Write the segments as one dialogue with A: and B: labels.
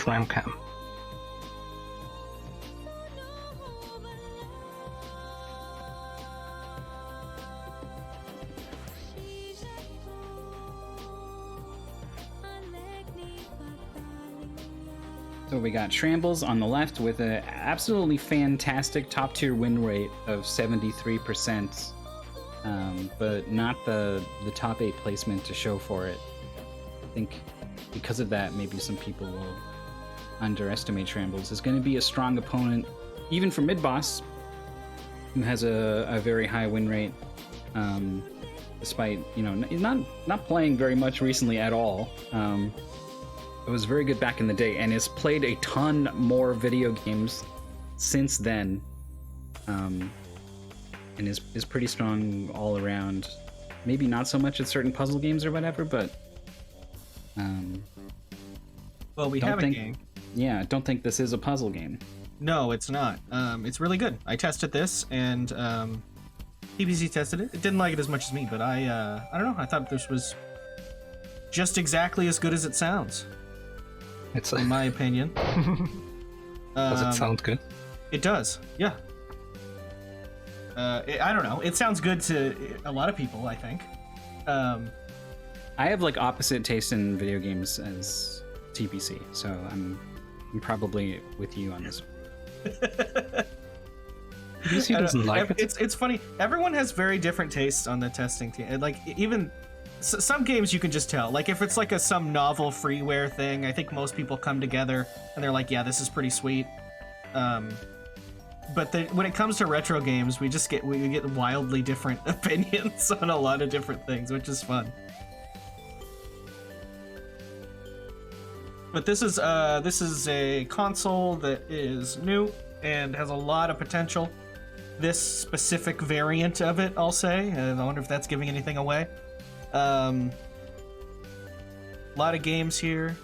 A: Shramcam.
B: So we got Schrammbles on the left with an absolutely fantastic top-tier win rate of 73%, but not the top 8 placement to show for it. I think because of that, maybe some people will underestimate Schrammbles. Is going to be a strong opponent, even for Midboss, who has a very high win rate, despite, you know, not playing very much recently at all. It was very good back in the day, and has played a ton more video games since then, and is pretty strong all around. Maybe not so much at certain puzzle games or whatever, but
C: well, we have a game.
B: Yeah, don't think this is a puzzle game.
C: No, it's not. It's really good. I tested this, and PBC tested it. It didn't like it as much as me, but I don't know. I thought this was just exactly as good as it sounds.
A: It's
C: in my opinion.
A: Does it sound good?
C: It does, yeah. I don't know. It sounds good to a lot of people, I think.
B: I have like opposite taste in video games as TPC, so I'm probably with you on this one.
A: TPC doesn't like it.
C: It's funny. Everyone has very different tastes on the testing team. Like even some games you can just tell. Like if it's like some novel freeware thing, I think most people come together and they're like, yeah, this is pretty sweet. But when it comes to retro games, we get wildly different opinions on a lot of different things, which is fun. But this is a console that is new and has a lot of potential. This specific variant of it, I'll say. I wonder if that's giving anything away. A lot of games here,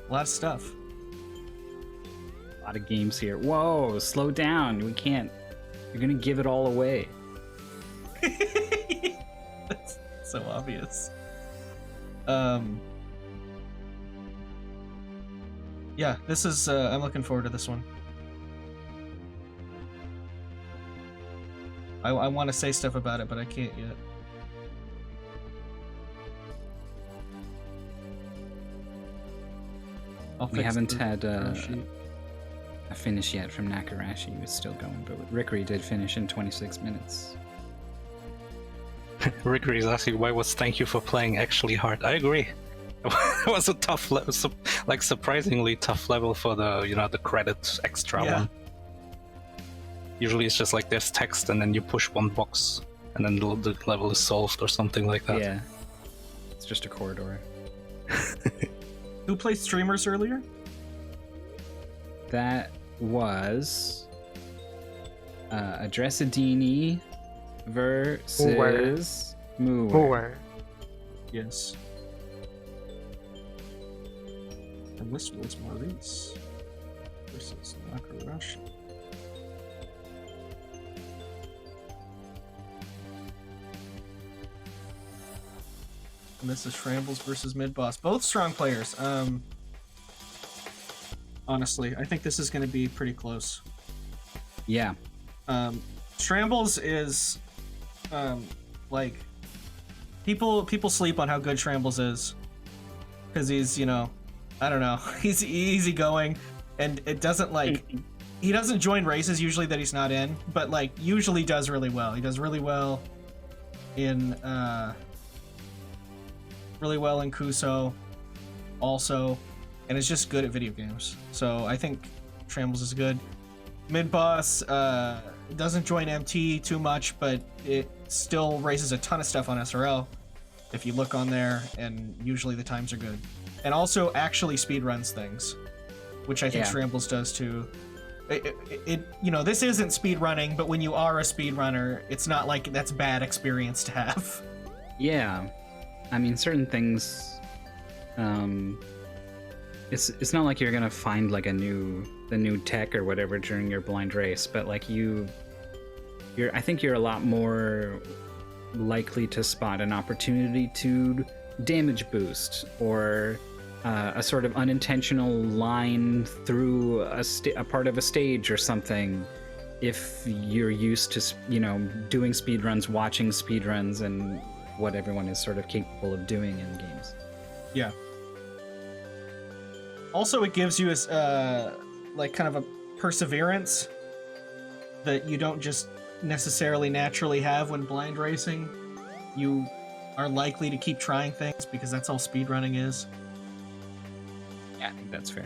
C: a lot of stuff.
B: A lot of games here. Whoa, slow down. We can't. You're gonna give it all away.
C: That's so obvious. Yeah, this is. I'm looking forward to this one. I want to say stuff about it, but I can't yet.
B: We haven't had a finish yet from Nakarashi. It's still going, but Rickery did finish in 26 minutes.
A: Rickery is asking, why was thank you for playing actually hard? I agree. It was a tough level, like surprisingly tough level for the, you know, the credit extra one. Usually it's just like there's text and then you push one box and then the level is solved or something like that.
B: Yeah. It's just a corridor.
C: Who played streamers earlier?
B: That was Addressadini versus Moore.
C: Yes. And this was Maurice versus Nakarashi. And this is Schrammbles versus Midboss. Both strong players. Honestly, I think this is going to be pretty close.
B: Yeah.
C: Schrammbles is, like, people sleep on how good Schrammbles is, because he's, you know, I don't know, he's easygoing, and it doesn't like, he doesn't join races usually that he's not in, but like usually does really well. He does really well in Kuso also, and is just good at video games. So I think Schrammbles is good. Midboss doesn't join MT too much, but it still races a ton of stuff on SRL if you look on there, and usually the times are good. And also actually speedruns things, which I think Schrammbles does too. It you know, this isn't speedrunning, but when you are a speedrunner, it's not like that's bad experience to have.
B: Yeah. I mean, certain things, it's not like you're gonna find like the new tech or whatever during your blind race, but like I think you're a lot more likely to spot an opportunity to damage boost or a sort of unintentional line through a part of a stage or something, if you're used to, doing speedruns, watching speedruns, and what everyone is sort of capable of doing in games.
C: Yeah. Also, it gives you like kind of a perseverance that you don't just necessarily naturally have when blind racing. You are likely to keep trying things because that's all speedrunning is.
B: Yeah, I think that's fair.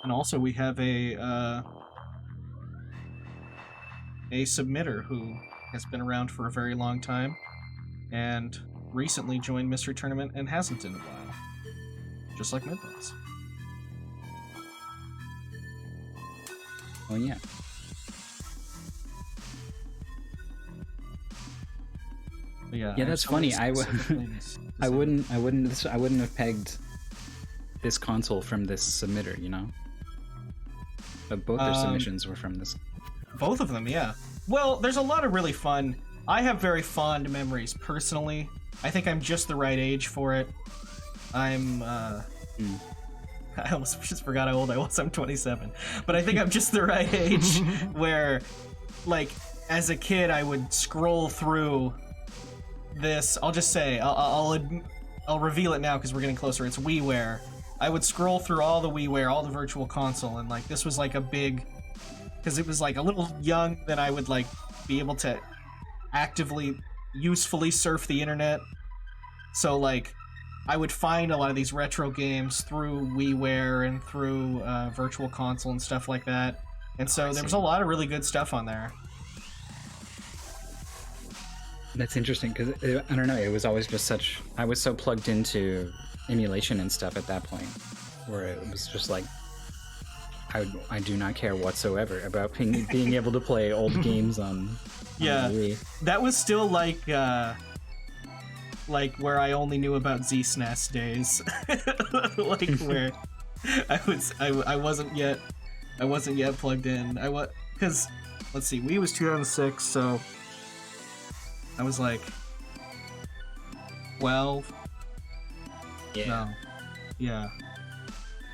C: And also, we have a submitter who has been around for a very long time and recently joined Mystery Tournament and hasn't in a while, just like Midboss.
B: Oh yeah.
C: But yeah,
B: Yeah, that's funny. I wouldn't have pegged this console from this submitter, But both their submissions were from this.
C: Both of them, yeah. Well, there's a lot of really fun. I have very fond memories personally. I think I'm just the right age for it. I'm I almost just forgot how old I was. I'm 27. But I think I'm just the right age where, like, as a kid, I would scroll through this. I'll just say, I'll reveal it now because we're getting closer. It's WiiWare. I would scroll through all the WiiWare, all the Virtual Console, and, like, this was, like, a big... Because it was, like, a little young that I would, like, be able to actively, usefully surf the internet. So, like, I would find a lot of these retro games through WiiWare and through Virtual Console and stuff like that. And so there was a lot of really good stuff on there.
B: That's interesting because I don't know. It was always just such. I was so plugged into emulation and stuff at that point, where it was just like, I do not care whatsoever about being able to play old games on.
C: Yeah,
B: Wii.
C: That was still like where I only knew about Z-SNES days, like where I wasn't yet plugged in. Because let's see, Wii was 2006, so I was like 12.
B: Yeah.
C: No. Yeah.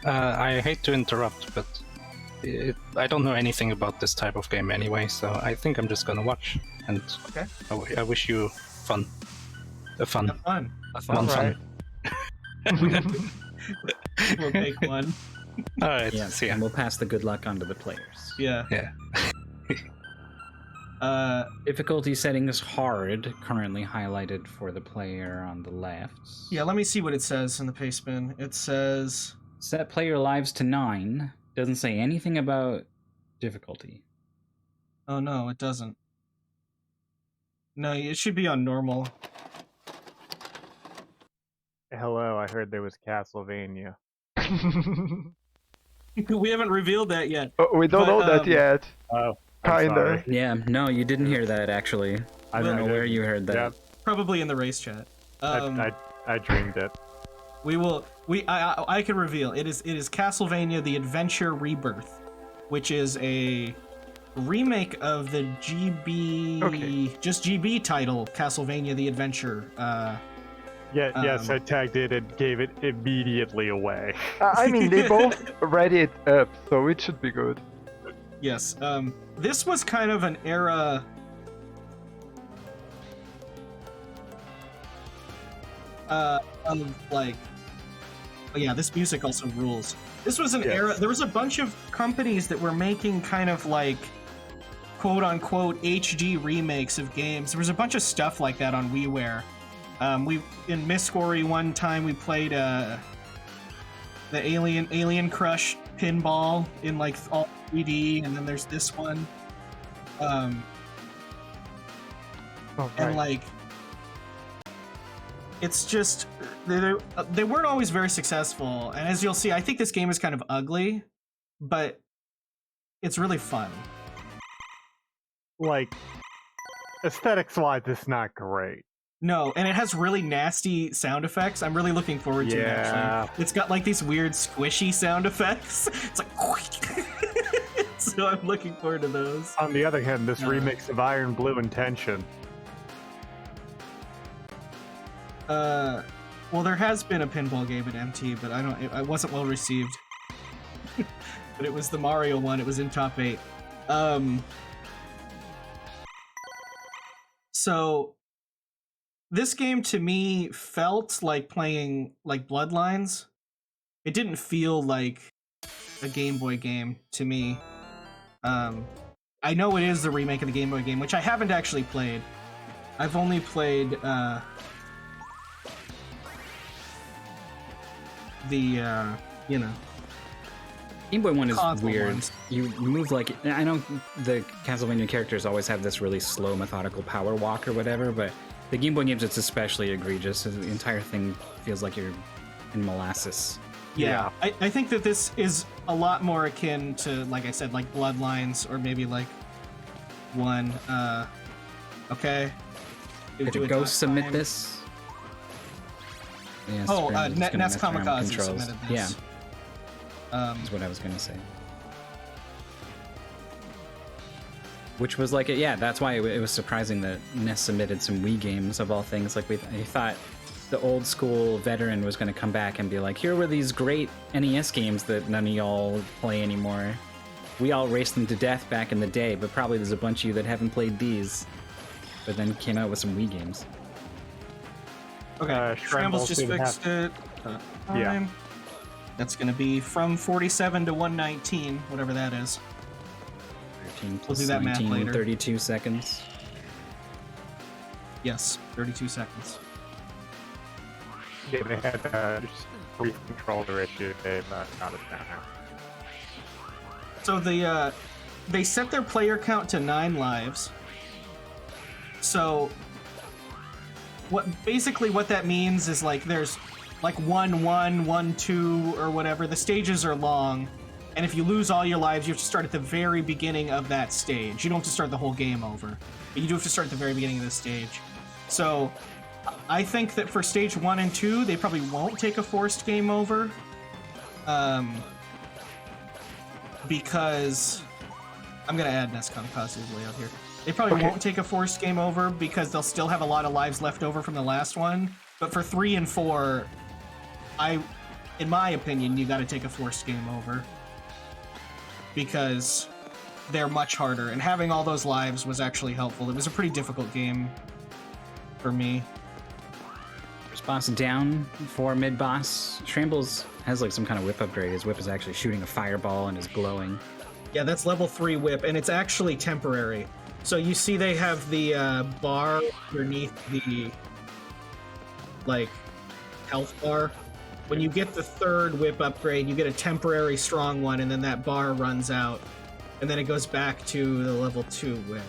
A: I hate to interrupt, but I don't know anything about this type of game anyway, so I think I'm just gonna watch. And
C: Okay.
A: I wish you fun.
C: Have fun.
A: One fun.
C: We'll take one.
A: All right.
B: Yeah,
A: See ya.
B: and we'll pass the good luck on to the players.
C: Yeah.
A: Yeah.
B: Difficulty settings hard, currently highlighted for the player on the left.
C: Yeah, let me see what it says in the pastebin. It says...
B: Set player lives to 9. Doesn't say anything about difficulty.
C: Oh no, it doesn't. No, it should be on normal.
D: Hello, I heard there was Castlevania.
C: We haven't revealed that yet.
E: Oh, we don't know that yet.
D: Oh, I'm
E: Kinda.
D: sorry.
B: Yeah, no, you didn't hear that actually. I don't know where you heard that.
D: Yeah,
C: Probably in the race chat.
D: I dreamed it.
C: I can reveal it is Castlevania The Adventure Rebirth, which is a remake of the GB title Castlevania The Adventure.
D: Yes, I tagged it and gave it immediately away.
E: I mean, they both ready it up, so it should be good.
C: Yes. This was kind of an era. Of like, oh yeah, this music also rules. This was an era. There was a bunch of companies that were making kind of like, quote unquote, HD remakes of games. There was a bunch of stuff like that on WiiWare. In Miss Scory one time we played the Alien Crush pinball in like all 3D, and then there's this one. And like, it's just they weren't always very successful, and as you'll see, I think this game is kind of ugly, but it's really fun.
D: Like, aesthetics-wise, it's not great.
C: No, and it has really nasty sound effects. I'm really looking forward to it, actually. It's got like these weird squishy sound effects. It's like... So I'm looking forward to those.
D: On the other hand, this remix of Iron Blue Intention.
C: Well, there has been a pinball game at MT, but it wasn't well received. But it was the Mario one. It was in top 8. So this game to me felt like playing like Bloodlines. It didn't feel like a Game Boy game to me. I know it is the remake of the Game Boy game, which I haven't actually played. I've only played the
B: Game Boy one is
C: console
B: weird.
C: ones.
B: You move like, I know the Castlevania characters always have this really slow, methodical power walk or whatever, but the Game Boy games, it's especially egregious. The entire thing feels like you're in molasses.
C: Yeah. I think that this is a lot more akin to, like I said, like Bloodlines, or maybe like one. Okay.
B: Did a ghost submit this? Yeah,
C: Oh,
B: Scrammbles is gonna
C: Ness
B: mess around with
C: Kamikaze
B: controls.
C: submitted this.
B: Yeah, that's what I was gonna say. Which was like, yeah, that's why it was surprising that Ness submitted some Wii games of all things. Like, I thought the old school veteran was going to come back and be like, here were these great NES games that none of y'all play anymore. We all raced them to death back in the day, but probably there's a bunch of you that haven't played these. But then came out with some Wii games.
C: Okay, Schrammbles just fixed it.
D: Yeah.
C: That's going to be from 47 to 119, whatever that is.
B: 13
C: We'll
B: plus
C: do that math
B: 19,
C: later.
B: 32 seconds.
C: Yes, 32 seconds.
D: Yeah, they had just brief controller issue. They've not a center.
C: So they set their player count to 9 lives. So what that means is like there's like 1-1, 1-2, or whatever. The stages are long, and if you lose all your lives, you have to start at the very beginning of that stage. You don't have to start the whole game over, but you do have to start at the very beginning of the stage. So I think that for stage 1 and 2, they probably won't take a forced game over. Because I'm gonna add Ness Kamikaze's layout here. They probably won't take a forced game over because they'll still have a lot of lives left over from the last one. But for 3 and 4, in my opinion, you got to take a forced game over because they're much harder. And having all those lives was actually helpful. It was a pretty difficult game for me.
B: First boss down for mid-boss. Schrammbles has like some kind of whip upgrade. His whip is actually shooting a fireball and is glowing.
C: Yeah, that's level 3 whip, and it's actually temporary. So you see they have the bar underneath the, like, health bar. When you get the 3rd whip upgrade, you get a temporary strong one, and then that bar runs out. And then it goes back to the level 2 whip.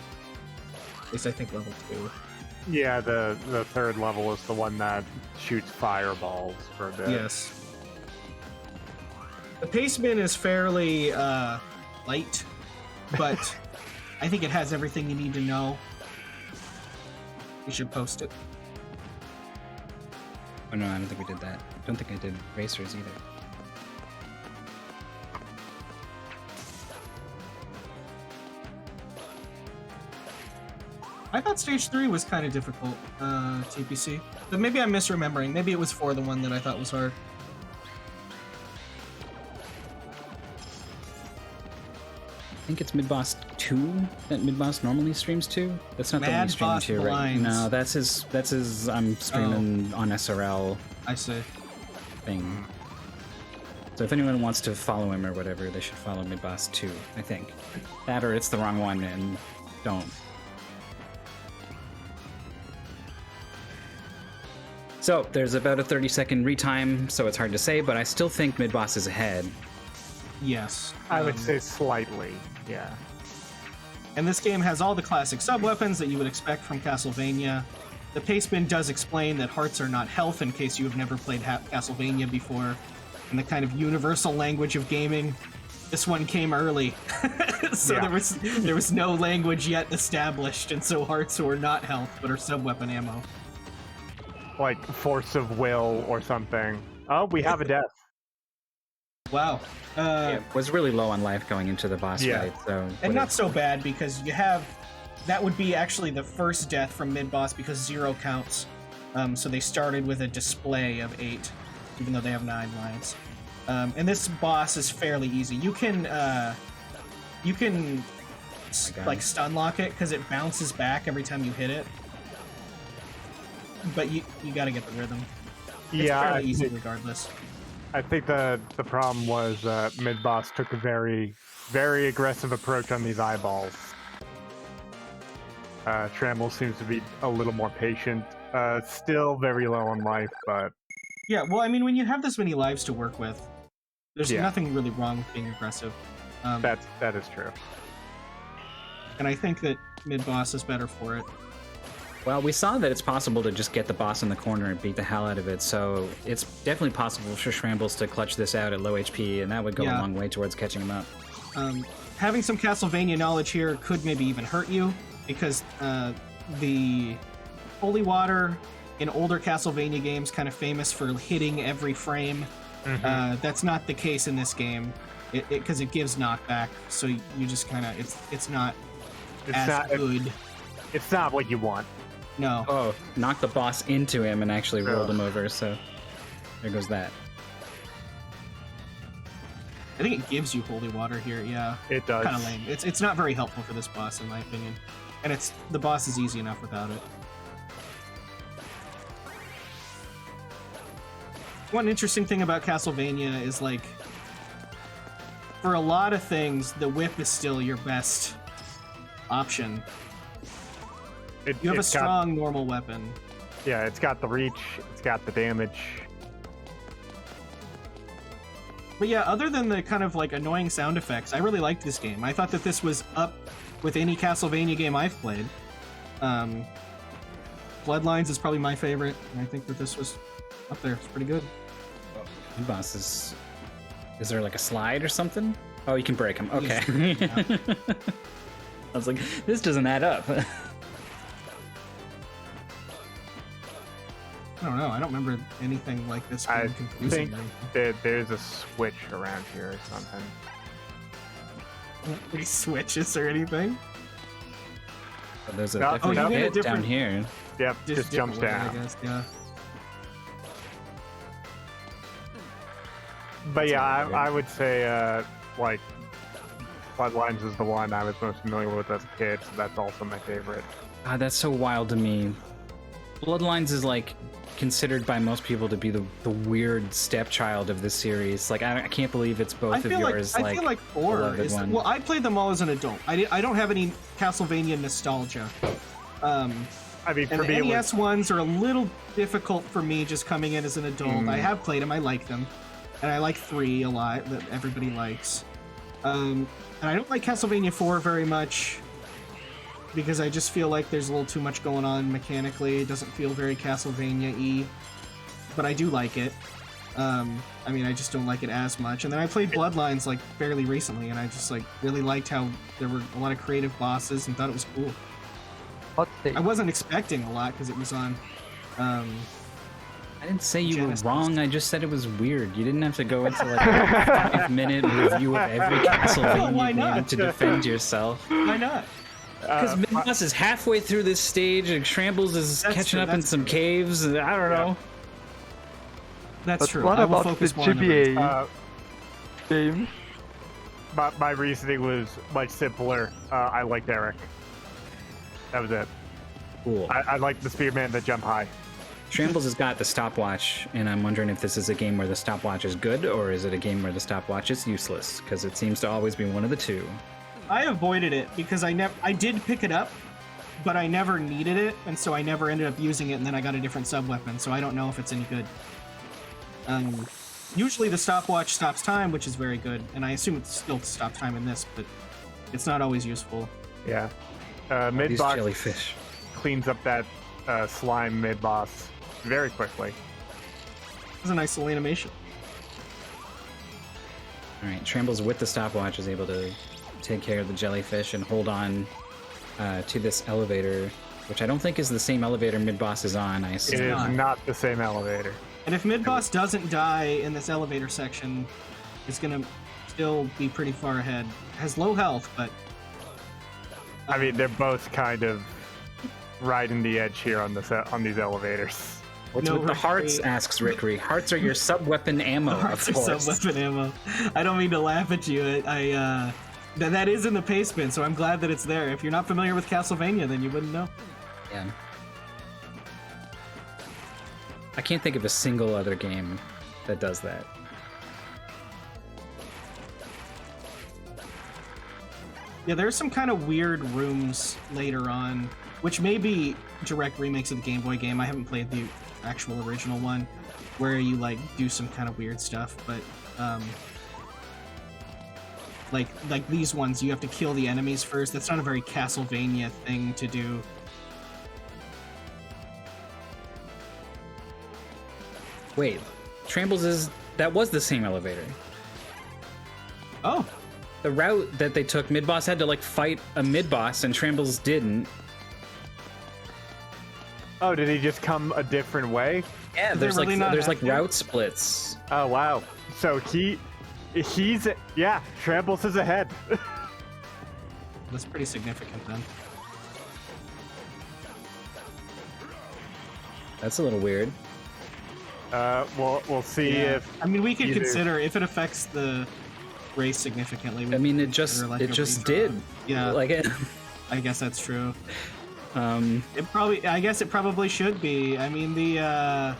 C: At least I think level 2.
D: Yeah, the 3rd level is the one that shoots fireballs for a bit.
C: Yes. The paceman is fairly light, but I think it has everything you need to know. We should post it.
B: Oh no, I don't think we did that. I don't think I did racers either.
C: I thought stage 3 was kind of difficult, TPC. But maybe I'm misremembering. Maybe it was 4 the one that I thought was hard.
B: I think it's Midboss 2 that Midboss normally streams to. That's not the one he's streaming
C: Boss
B: to, right?
C: Blinds.
B: No, that's his I'm streaming on SRL
C: I see.
B: thing. So if anyone wants to follow him or whatever, they should follow Midboss 2, I think. That or it's the wrong one and don't. So there's about a 30-second retime, so it's hard to say, but I still think Midboss is ahead.
C: Yes.
D: I would say slightly, yeah.
C: And this game has all the classic sub-weapons that you would expect from Castlevania. The paceman does explain that hearts are not health in case you have never played Castlevania before. In the kind of universal language of gaming, this one came early. So
D: Yeah.
C: there was no language yet established, and so hearts were not health, but are sub-weapon ammo.
D: like force of will or something. Oh, we have a death.
C: Wow.
B: Was really low on life going into the boss
D: Yeah.
B: fight, so
C: And not so bad because you have that would be actually the first death from mid-boss because 0 counts. So they started with a display of 8, even though they have 9 lives. And this boss is fairly easy. You can like stun lock it because it bounces back every time you hit it. But you got to get the rhythm. It's fairly easy regardless.
D: I think the problem was Midboss took a very, very aggressive approach on these eyeballs. Schrammbles seems to be a little more patient. Still very low on life, but...
C: Yeah, well, I mean, when you have this many lives to work with, there's
D: Yeah.
C: nothing really wrong with being aggressive.
D: that is true.
C: And I think that mid-boss is better for it.
B: Well, we saw that it's possible to just get the boss in the corner and beat the hell out of it, so it's definitely possible for Schrammbles to clutch this out at low HP, and that would go a
C: Yeah.
B: long way towards catching him up.
C: Having some Castlevania knowledge here could maybe even hurt you, because the holy water in older Castlevania games kind of famous for hitting every frame. That's not the case in this game, because it gives knockback, so you just kind of it's not good.
D: It's not what you want.
C: No.
B: Oh, knocked the boss into him and actually rolled him over, so there goes that.
C: I think it gives you holy water here, yeah.
D: It does.
C: Kind of lame. It's not very helpful for this boss, in my opinion. And the boss is easy enough without it. One interesting thing about Castlevania is, like, for a lot of things, the whip is still your best option. You have a strong normal weapon.
D: Yeah, it's got the reach, it's got the damage.
C: But yeah, other than the kind of like annoying sound effects, I really liked this game. I thought that this was up with any Castlevania game I've played. Bloodlines is probably my favorite, and I think that this was up there. It's pretty good.
B: Boss is there like a slide or something? Oh, you can break him. Okay.
C: Yeah.
B: I was like, this doesn't add up.
C: I don't know. I don't remember anything like this being
D: I
C: confusing.
D: think that there's a switch around here or something.
C: Any switches or anything?
B: But there's a
D: No,
B: definitely
C: you
B: a
C: get a
B: pit down
C: different-
B: here.
D: Yep, just jumps
C: different way,
D: down.
C: I guess. Yeah.
D: But yeah,
B: weird.
D: I would say like Bloodlines is the one I was most familiar with as a kid, so that's also my favorite.
B: God, that's so wild to me. Bloodlines is like considered by most people to be the weird stepchild of this series. Like I can't believe it's both
C: I
B: of
C: feel
B: yours.
C: I feel like 4
B: beloved
C: is.
B: one.
C: Well, I played them all as an adult. I don't have any Castlevania nostalgia.
D: I mean,
C: And
D: for me,
C: the
D: it was,
C: NES ones are a little difficult for me just coming in as an adult. I have played them, I like them. And I like 3 a lot, that everybody likes. And I don't like Castlevania 4 very much, because I just feel like there's a little too much going on mechanically. It doesn't feel very Castlevania-y. But I do like it. I mean, I just don't like it as much. And then I played Bloodlines, like, fairly recently, and I just, like, really liked how there were a lot of creative bosses and thought it was cool.
E: Hot take.
C: I wasn't expecting a lot because it was on
B: I didn't say you
C: Genesis.
B: were wrong. I just said it was weird. You didn't have to go into like a 5-minute review of every Castlevania
C: why
B: game
C: not?
B: to defend yourself.
C: Why not?
B: Because Midboss is halfway through this stage, and Schrammbles is
C: That's
B: catching
C: true,
B: up in
C: that's
B: some
C: true.
B: caves. I don't know.
C: That's
E: But
C: true.
E: what
C: I will
E: about the
C: focus more on the rest.
E: GBA game?
D: my reasoning was much simpler. I liked Eric. That was it.
B: Cool.
D: I liked the Spearman that jump high.
B: Schrammbles has got the stopwatch, and I'm wondering if this is a game where the stopwatch is good, or is it a game where the stopwatch is useless? Because it seems to always be one of the two.
C: I avoided it because I did pick it up, but I never needed it, and so I never ended up using it, and then I got a different sub-weapon, so I don't know if it's any good. Usually the stopwatch stops time, which is very good, and I assume it still stops time in this, but it's not always useful.
D: Yeah.
B: These
D: Midboss
B: jellyfish.
D: cleans up that slime mid-boss very quickly.
C: It's a nice little animation.
B: All right, Schrammbles with the stopwatch is able to take care of the jellyfish and hold on to this elevator which I don't think is the same elevator Midboss is on. I
D: It
B: assume.
D: is
C: not.
D: not the same elevator.
C: And if Midboss doesn't die in this elevator section, it's gonna still be pretty far ahead. Has low health, but
D: I mean, they're both kind of riding the edge here on these elevators.
B: What's
C: No,
B: with the hearts?
C: Rickery.
B: Asks Rickery. Hearts are your sub-weapon ammo,
C: hearts
B: of
C: are
B: course.
C: sub-weapon ammo. I don't mean to laugh at you. That is in the paste bin, so I'm glad that it's there. If you're not familiar with Castlevania, then you wouldn't know.
B: Yeah. I can't think of a single other game that does that.
C: Yeah, there's some kind of weird rooms later on, which may be direct remakes of the Game Boy game. I haven't played the actual original one, where you like do some kind of weird stuff, but like these ones, you have to kill the enemies first. That's not a very Castlevania thing to do.
B: Wait, Schrammbles that was the same elevator.
C: Oh,
B: The route that they took, Midboss had to like fight a Midboss, and Schrammbles didn't.
D: Oh, did he just come a different way?
B: Yeah,
C: Did
B: there's
C: they really not
B: there's
C: have
B: like
C: to?
B: route splits.
D: Oh wow. So he's Schrammbles is ahead.
C: that's pretty significant then.
B: That's a little weird.
D: We'll see
C: Yeah.
D: if
C: I mean, we could
D: either-
C: consider if it affects the race significantly. we
B: I mean,
C: could
B: it just
C: consider, like,
B: it
C: a
B: just
C: redraw.
B: did.
C: Yeah,
B: Like it.
C: I guess that's true.
B: Um,
C: I guess it probably should be. I mean, I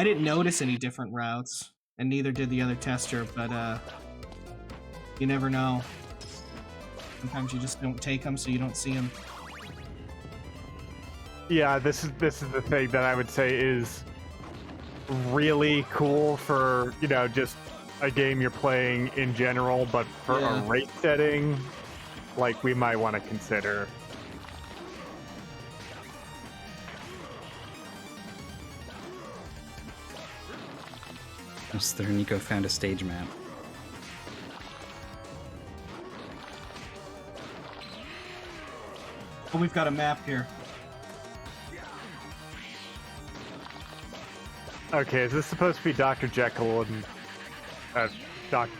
C: didn't notice any different routes, and neither did the other tester, but you never know. Sometimes you just don't take them, so you don't see them.
D: Yeah, this is the thing that I would say is really cool for, just a game you're playing in general, but for
C: Yeah.
D: a race setting, like, we might want to consider.
B: Mr. Nico found a stage map.
C: But we've got a map here.
D: Okay, is this supposed to be Dr. Jekyll and Dr.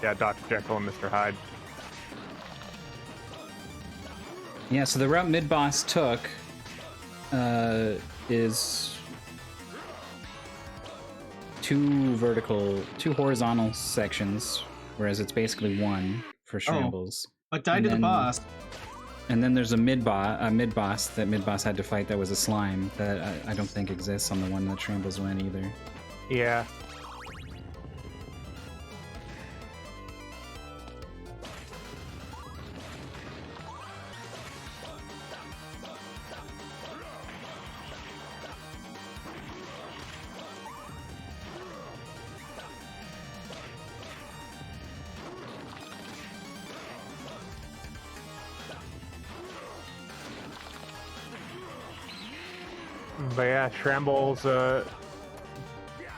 D: Jekyll and Mr. Hyde?
B: Yeah, so the route Midboss took is two horizontal sections, whereas it's basically one for Schrammbles.
C: But died
B: And
C: to the
B: then-
C: boss.
B: And then there's a Midboss that Midboss had to fight that was a slime that I don't think exists on the one that Schrammbles went either.
D: Yeah. But yeah, Schrammbles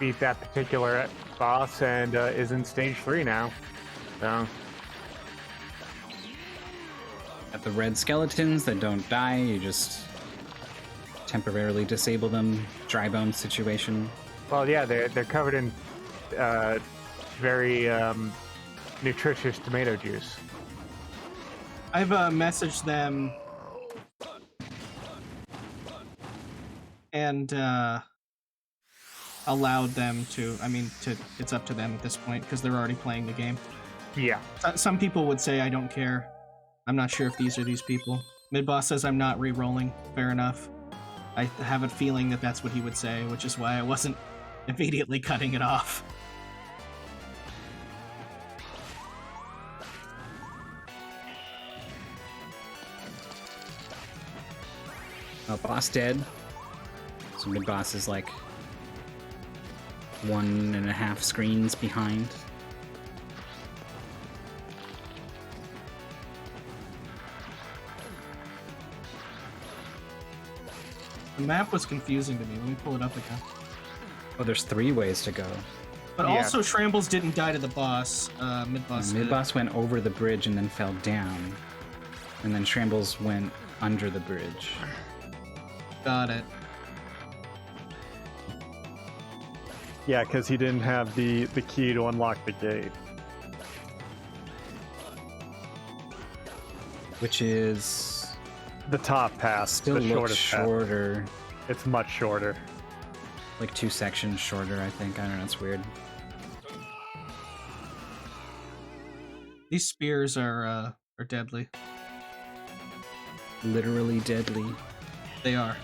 D: beat that particular boss and is in stage 3 now. So
B: At the red skeletons that don't die, you just temporarily disable them. Dry bone situation.
D: well, yeah, they're covered in very nutritious tomato juice.
C: I've messaged them and allowed them to. I mean, it's up to them at this point because they're already playing the game.
D: Yeah.
C: Some people would say I don't care. I'm not sure if these are these people. Midboss says I'm not re-rolling. Fair enough. I have a feeling that that's what he would say, which is why I wasn't immediately cutting it off.
B: Boss dead. So Midboss is like 1.5 screens behind.
C: The map was confusing to me. Let me pull it up again.
B: Oh, there's 3 ways to go.
C: But
D: Yeah.
C: also, Schrammbles didn't die to the boss. Midboss did.
B: Midboss went over the bridge and then fell down. And then Schrammbles went under the bridge.
C: Got it.
D: Yeah, because he didn't have the key to unlock the gate.
B: Which is
D: The top path,
B: still
D: the
B: looks
D: shortest path.
B: shorter.
D: It's much shorter.
B: Like 2 sections shorter, I think. I don't know, it's weird.
C: These spears are deadly.
B: Literally deadly.
C: They are.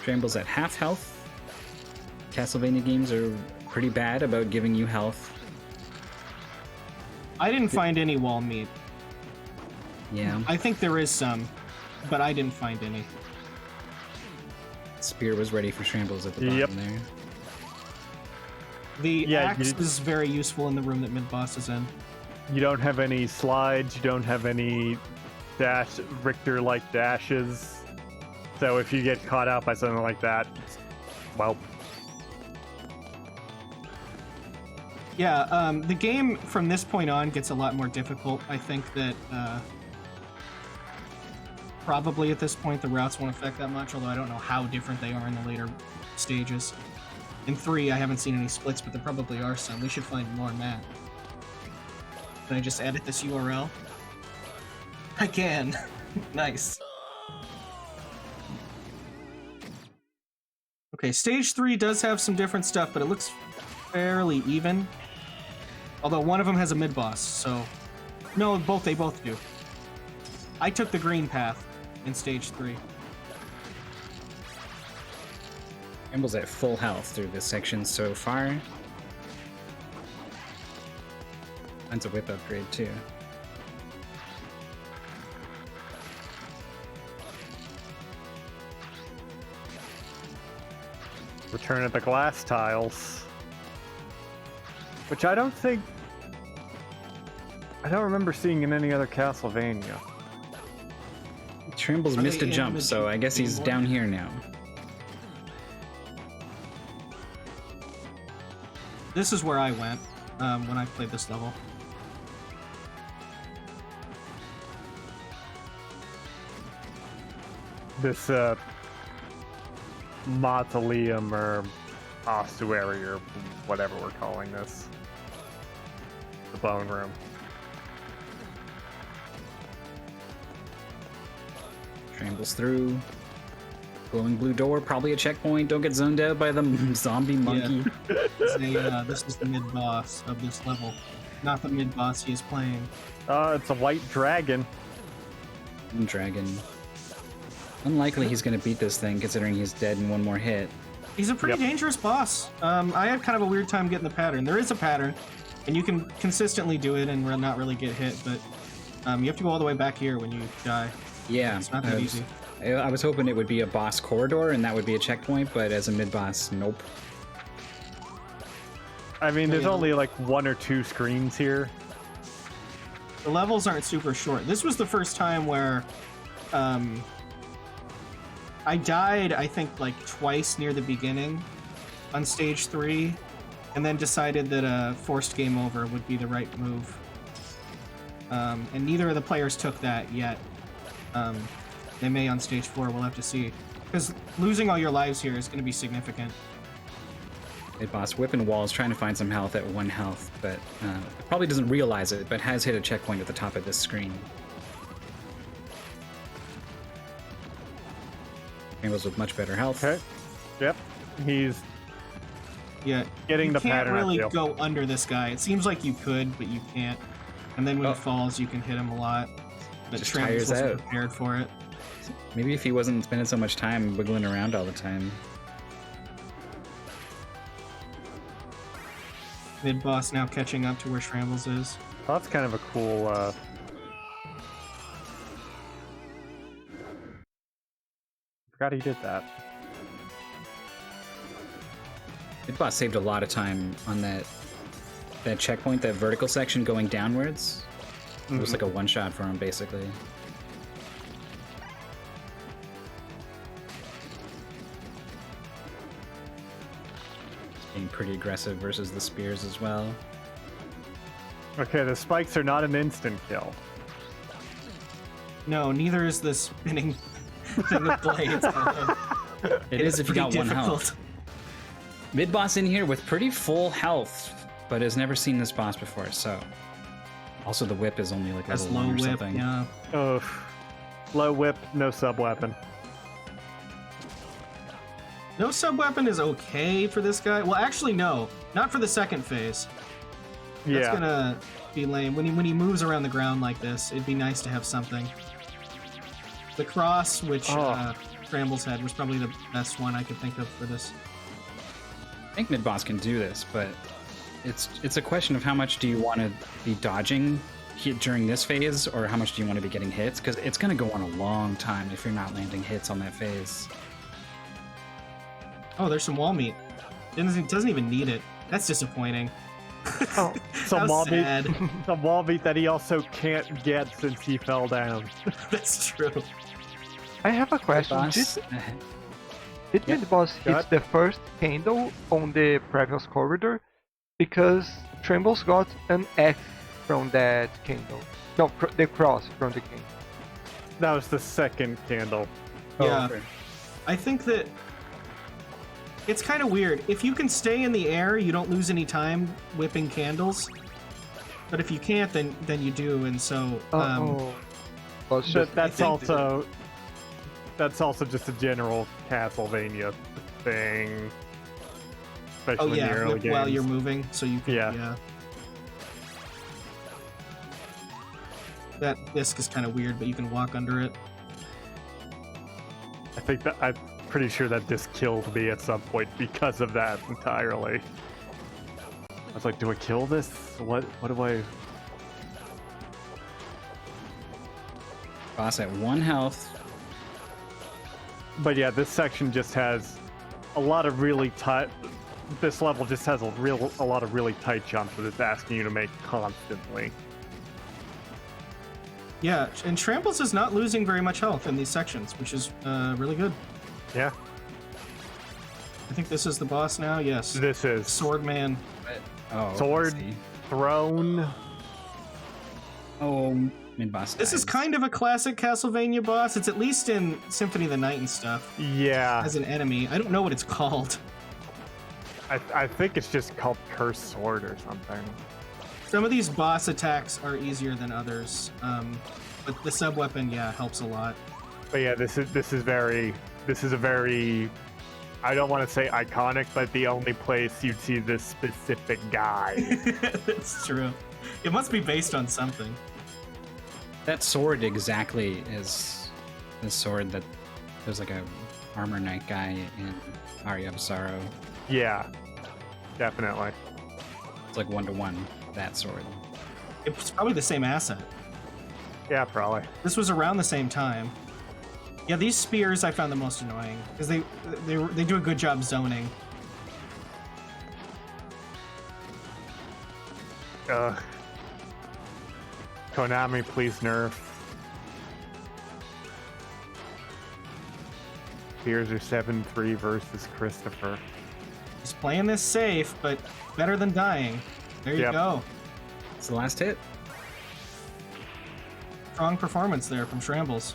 B: Schrammbles at half health. Castlevania games are pretty bad about giving you health.
C: I didn't find any wall meat.
B: Yeah.
C: I think there is some, but I didn't find any.
B: Spear was ready for Schrammbles at the bottom
D: Yep.
B: there.
C: The
D: Yeah,
C: axe
D: you-
C: is very useful in the room that Midboss is in.
D: You don't have any slides, you don't have any Richter-like dashes. So if you get caught out by something like that, well,
C: Yeah, the game from this point on gets a lot more difficult. I think that probably at this point the routes won't affect that much, although I don't know how different they are in the later stages. In 3, I haven't seen any splits, but there probably are some. We should find more on that. Can I just edit this URL? I can. Nice. Okay, stage 3 does have some different stuff, but it looks fairly even. Although one of them has a mid-boss, so... No, they both do. I took the green path in stage 3.
B: Schrammbles at full health through this section so far. Mine's a whip upgrade too.
D: Return of the glass tiles. Which I don't remember seeing in any other Castlevania.
B: Schrammbles
C: Are
B: missed
C: they
B: a
C: in
B: jump,
C: the
B: so I guess he's
C: anymore?
B: down here now.
C: This is where I went when I played this level.
D: This mausoleum or ossuary or whatever we're calling this. The bone room.
B: Schrammbles through. Glowing blue door, probably a checkpoint. Don't get zoned out by the zombie monkey.
C: This is the mid-boss of this level. Not the mid-boss he is playing.
D: It's a white dragon.
B: Dragon. Unlikely he's gonna beat this thing, considering he's dead in one more hit.
C: He's a pretty dangerous boss. I had kind of a weird time getting the pattern. There is a pattern, and you can consistently do it and not really get hit, but you have to go all the way back here when you die.
B: Yeah,
C: It's not that easy.
B: I was hoping it would be a boss corridor and that would be a checkpoint, but as a mid-boss, nope.
D: I mean, there's
C: Yeah.
D: only like 1 or 2 screens here.
C: The levels aren't super short. This was the first time where I died, I think, like twice near the beginning on stage 3, and then decided that a forced game over would be the right move. And neither of the players took that yet. They may on stage 4, we'll have to see. Because losing all your lives here is going to be significant.
B: Mid-boss whipping walls, trying to find some health at 1 health, but probably doesn't realize it, but has hit a checkpoint at the top of this screen. Schrammbles with much better health.
D: Okay. Yep. He's
C: Yeah,
D: getting the pattern.
C: You
D: I
C: can't really
D: feel.
C: go under this guy. It seems like you could, but you can't. And then when
B: Oh.
C: he falls, you can hit him a lot. But
B: Just
C: Schrammbles
B: tires
C: wasn't
B: out.
C: prepared for it.
B: Maybe if he wasn't spending so much time wiggling around all the time.
C: Mid-boss now catching up to where Schrammbles is.
D: Well, that's kind of a cool. Forgot he did that.
B: Midboss saved a lot of time on that checkpoint, that vertical section going downwards. It was like a one-shot for him, basically. Being pretty aggressive versus the spears as well.
D: Okay, the spikes are not an instant kill.
C: No, neither is the spinning thing of blades.
B: It is if you got
C: pretty
B: one health. Mid-boss in here with pretty full health, but has never seen this boss before, so... Also, the whip is only like
C: That's
B: level
C: low
B: 1 or
C: whip,
B: something.
C: yeah.
D: Ugh. Low whip, no sub weapon.
C: No sub-weapon is okay for this guy. Well, actually, no. Not for the second phase. That's
D: Yeah.
C: gonna be lame. When he moves around the ground like this, it'd be nice to have something. The cross, which Schrammbles had, was probably the best one I could think of for this.
B: I think mid-boss can do this, but it's a question of how much do you want to be dodging during this phase, or how much do you want to be getting hits? Because it's going to go on a long time if you're not landing hits on that phase.
C: Oh, there's some wall meat. Doesn't even need it. That's disappointing.
D: Oh, some
C: How
D: wall
C: sad.
D: beat, some wall beat that he also can't get since he fell down.
C: That's true.
E: I have a question.
B: Boss,
E: Did
B: Yeah.
E: Midboss
D: Go
E: hit
D: ahead.
E: the first candle on the previous corridor? Because Schrammbles got an X from that candle. No, the cross from the candle.
D: That was the second candle.
C: Yeah.
B: okay.
C: I think that it's kind of weird. If you can stay in the air, you don't lose any time whipping candles. But if you can't, then you do, and so
E: Oh. Well, it's just,
D: That's
C: think that-
D: also just a general Castlevania thing. Especially
C: oh
D: in the
C: yeah,
D: early
C: whip
D: games.
C: while you're moving, so you can
D: Yeah.
C: That disc is kind of weird, but you can walk under it.
D: I think that I'm pretty sure that disc killed me at some point because of that entirely. I was like, do I kill this? What do I?
B: Boss at 1 health.
D: But yeah, this section just has a lot of really tight. This level just has a lot of really tight jumps that it's asking you to make constantly.
C: Yeah, and Schrammbles is not losing very much health in these sections, which is really good.
D: Yeah,
C: I think this is the boss now. Yes,
D: this is
C: Swordman.
B: Oh, I
D: Sword.
B: see.
D: Throne.
B: Oh, mid-boss
C: This is
B: dies.
C: kind of a classic Castlevania boss. It's at least in Symphony of the Night and stuff
D: Yeah,
C: as an enemy. I don't know what it's called.
D: I think it's just called Cursed Sword or something.
C: Some of these boss attacks are easier than others, but the sub weapon, yeah, helps a lot.
D: But yeah, this is a very, I don't want to say iconic, but the only place you'd see this specific guy.
C: That's true. It must be based on something.
B: That sword exactly is the sword that there's like a armor knight guy in Aria of Sorrow.
D: Yeah, definitely.
B: It's like 1-to-1, that sword.
C: It's probably the same asset.
D: Yeah, probably.
C: This was around the same time. Yeah, these spears I found the most annoying because they do a good job zoning.
D: Ugh. Konami, please nerf. Spears are 7-3 versus Christopher.
C: Just playing this safe, but better than dying. There you
D: Yep.
C: go.
B: It's the last hit.
C: Strong performance there from Schrammbles.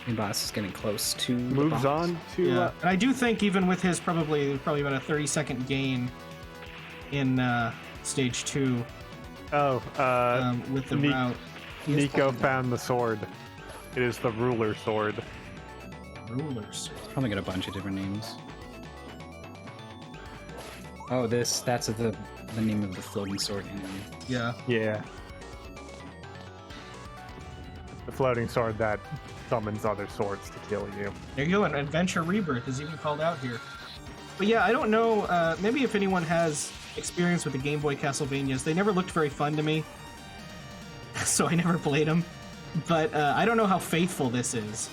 B: Mid-boss is getting close to the
D: Moves
B: boss.
D: on to
C: Yeah, and I do think even with his probably about a 30-second gain in stage 2 with the
D: Ni-
C: route. he is
D: Nico
C: pulling down
D: found the sword. It is the ruler sword.
C: rulers.
B: Probably got a bunch of different names. Oh, that's the name of the floating sword enemy.
C: Yeah.
D: Yeah. The floating sword that summons other swords to kill you.
C: There you go, and Adventure Rebirth is even called out here. But yeah, I don't know, maybe if anyone has experience with the Game Boy Castlevanias, they never looked very fun to me, so I never played them. But I don't know how faithful this is.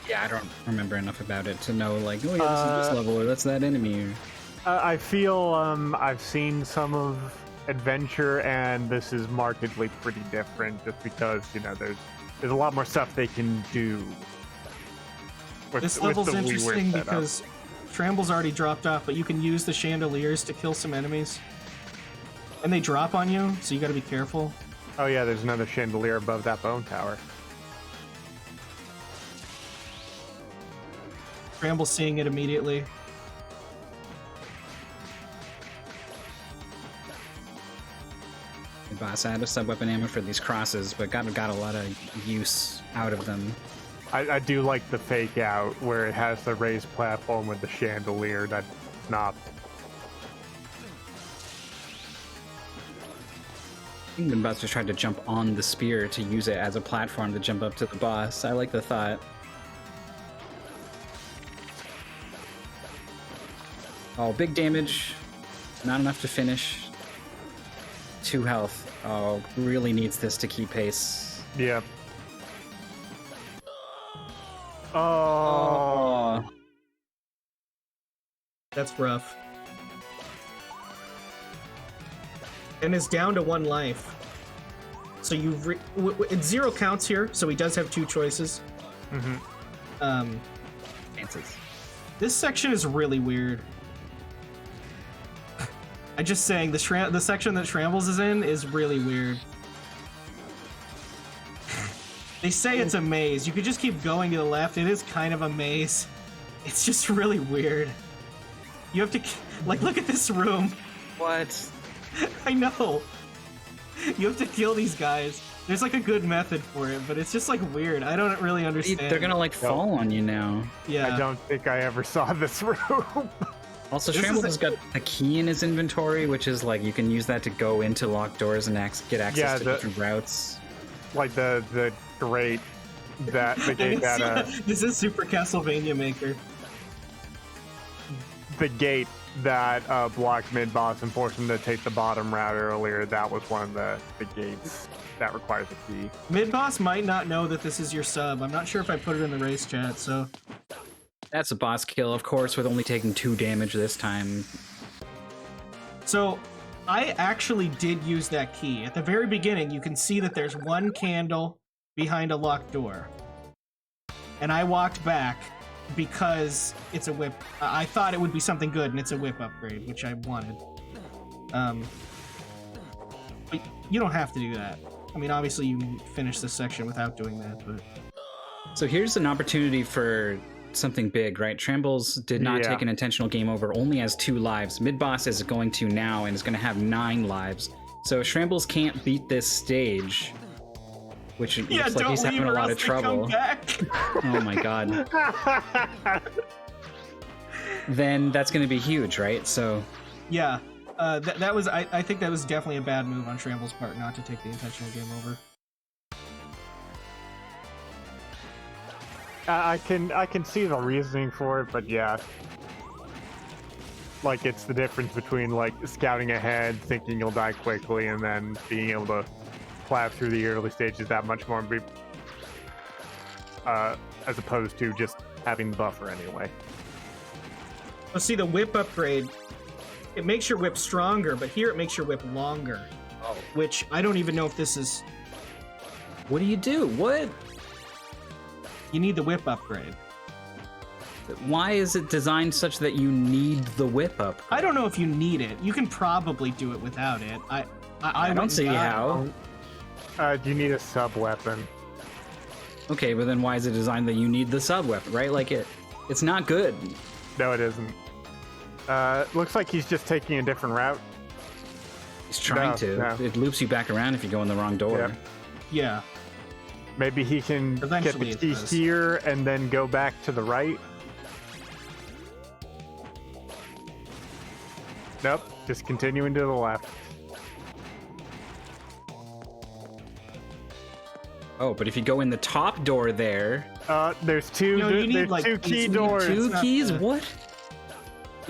B: Yeah, I don't remember enough about it to know, like, oh yeah, this is this level, or that's that enemy. Or...
D: I feel I've seen some of Adventure, and this is markedly pretty different, just because there's a lot more stuff they can do.
C: This
D: with
C: level's
D: the WiiWare
C: interesting
D: setup.
C: because Schrammbles already dropped off, but you can use the chandeliers to kill some enemies. And they drop on you, so you gotta be careful.
D: Oh yeah, there's another chandelier above that bone tower.
C: Schrammbles seeing it immediately.
B: Midboss out of sub-weapon ammo for these crosses, but got a lot of use out of them.
D: I do like the fake out where it has the raised platform with the chandelier. That's not.
B: I think Midboss just tried to jump on the spear to use it as a platform to jump up to the boss. I like the thought. Oh, big damage. Not enough to finish. 2 health. Oh, really needs this to keep pace.
D: Yeah. Oh.
C: That's rough. And is down to 1 life. So you it's 0 counts here, so he does have 2 choices.
D: Mm-hmm.
B: Chances.
C: This section is really weird. I'm just saying, the section that Schrammbles is in is really weird. They say it's a maze. You could just keep going to the left. It is kind of a maze. It's just really weird. You have to, like, look at this room.
B: What?
C: I know. You have to kill these guys. There's like a good method for it, but it's just like weird. I don't really understand.
B: They're gonna like fall on you now.
C: Yeah.
D: I don't think I ever saw this room.
B: Also, Schrammbles has got a key in his inventory, which is like you can use that to go into locked doors and get access to different routes.
D: Like the grate that the gate that
C: This is Super Castlevania Maker.
D: the gate that blocked Midboss and forced him to take the bottom route earlier. That was one of the gates that requires a key.
C: Midboss might not know that this is your sub. I'm not sure if I put it in the race chat, so.
B: That's a boss kill, of course, with only taking 2 damage this time.
C: So, I actually did use that key. At the very beginning, you can see that there's 1 candle behind a locked door. And I walked back because it's a whip. I thought it would be something good, and it's a whip upgrade, which I wanted. But you don't have to do that. I mean, obviously you can finish this section without doing that, but...
B: So here's an opportunity for something big, right? Schrammbles did not take an intentional game over, only has 2 lives. Midboss is going to now and is going to have 9 lives. So Schrammbles can't beat this stage, which looks like he's having a lot of trouble. Oh my god. Then that's going to be huge, right? So
C: yeah, that was I think that was definitely a bad move on Schrammbles' part not to take the intentional game over.
D: I can see the reasoning for it, but yeah. Like, it's the difference between, like, scouting ahead, thinking you'll die quickly, and then being able to plow through the early stages that much more, as opposed to just having the buffer anyway.
C: Well, see, the whip upgrade, it makes your whip stronger, but here it makes your whip longer. Oh. Which, I don't even know if this is...
B: What do you do? What?
C: You need the whip upgrade.
B: Why is it designed such that you need the whip up?
C: I don't know if you need it. You can probably do it without it. I
B: don't see how.
D: You need a sub-weapon.
B: Okay, but then why is it designed that you need the sub-weapon, right? Like, it's not good.
D: No, it isn't. Looks like he's just taking a different route.
B: He's trying to. No. It loops you back around if you go in the wrong door.
D: Yep.
C: Yeah.
D: Maybe he can
C: eventually
D: get the key here and then go back to the right. Nope, just continuing to the left.
B: Oh, but if you go in the top door there...
D: there's 2, there's like, 2 key doors.
B: 2 keys? What?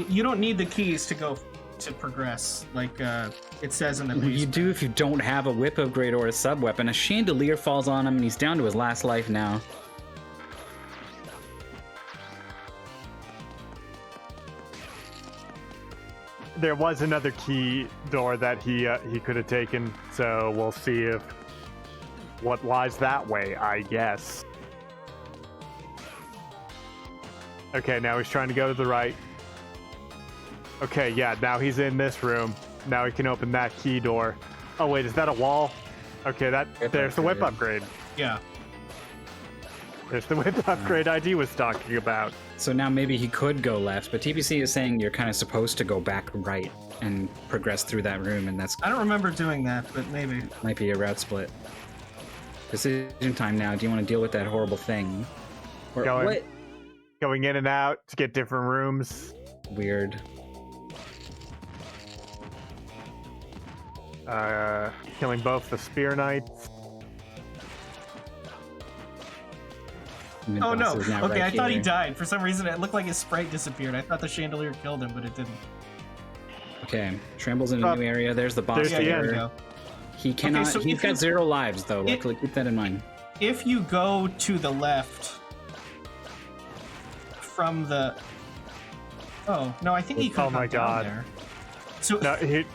C: You don't need the keys to progress, like it says in the base.
B: You do if you don't have a whip upgrade or a sub-weapon. A chandelier falls on him and he's down to his last life now.
D: There was another key door that he could have taken, so we'll see if what lies that way, I guess. Okay, now he's trying to go to the right. Okay, yeah, now he's in this room. Now we can open that key door. Oh wait, is that a wall? Okay, there's the whip upgrade.
C: Yeah.
D: There's the whip upgrade ID was talking about.
B: So now maybe he could go left, but TPC is saying you're kind of supposed to go back right and progress through that room, and that's
C: I don't remember doing that, but maybe.
B: might be a route split. Decision time now. Do you want to deal with that horrible thing? Or
D: Going.
B: what?
D: Going in and out to get different rooms.
B: Weird.
D: Killing both the Spear Knights.
C: Oh no!
B: Midboss is now
C: Okay,
B: right
C: I thought he
B: here.
C: died. For some reason, it looked like his sprite disappeared. I thought the chandelier killed him, but it didn't.
B: Okay, Schrammbles in a new area. There's the boss
D: There's the
C: Yeah, there we
D: end.
C: go.
B: He cannot.
C: so
B: he's
C: if
B: got
C: you-
B: 0 lives though.
C: It-
B: Luckily, keep that in mind.
C: If you go to the left from the... Oh, no, I think he could
D: Oh
C: have
D: my
C: gone down
D: God.
C: there. So,
D: No, here's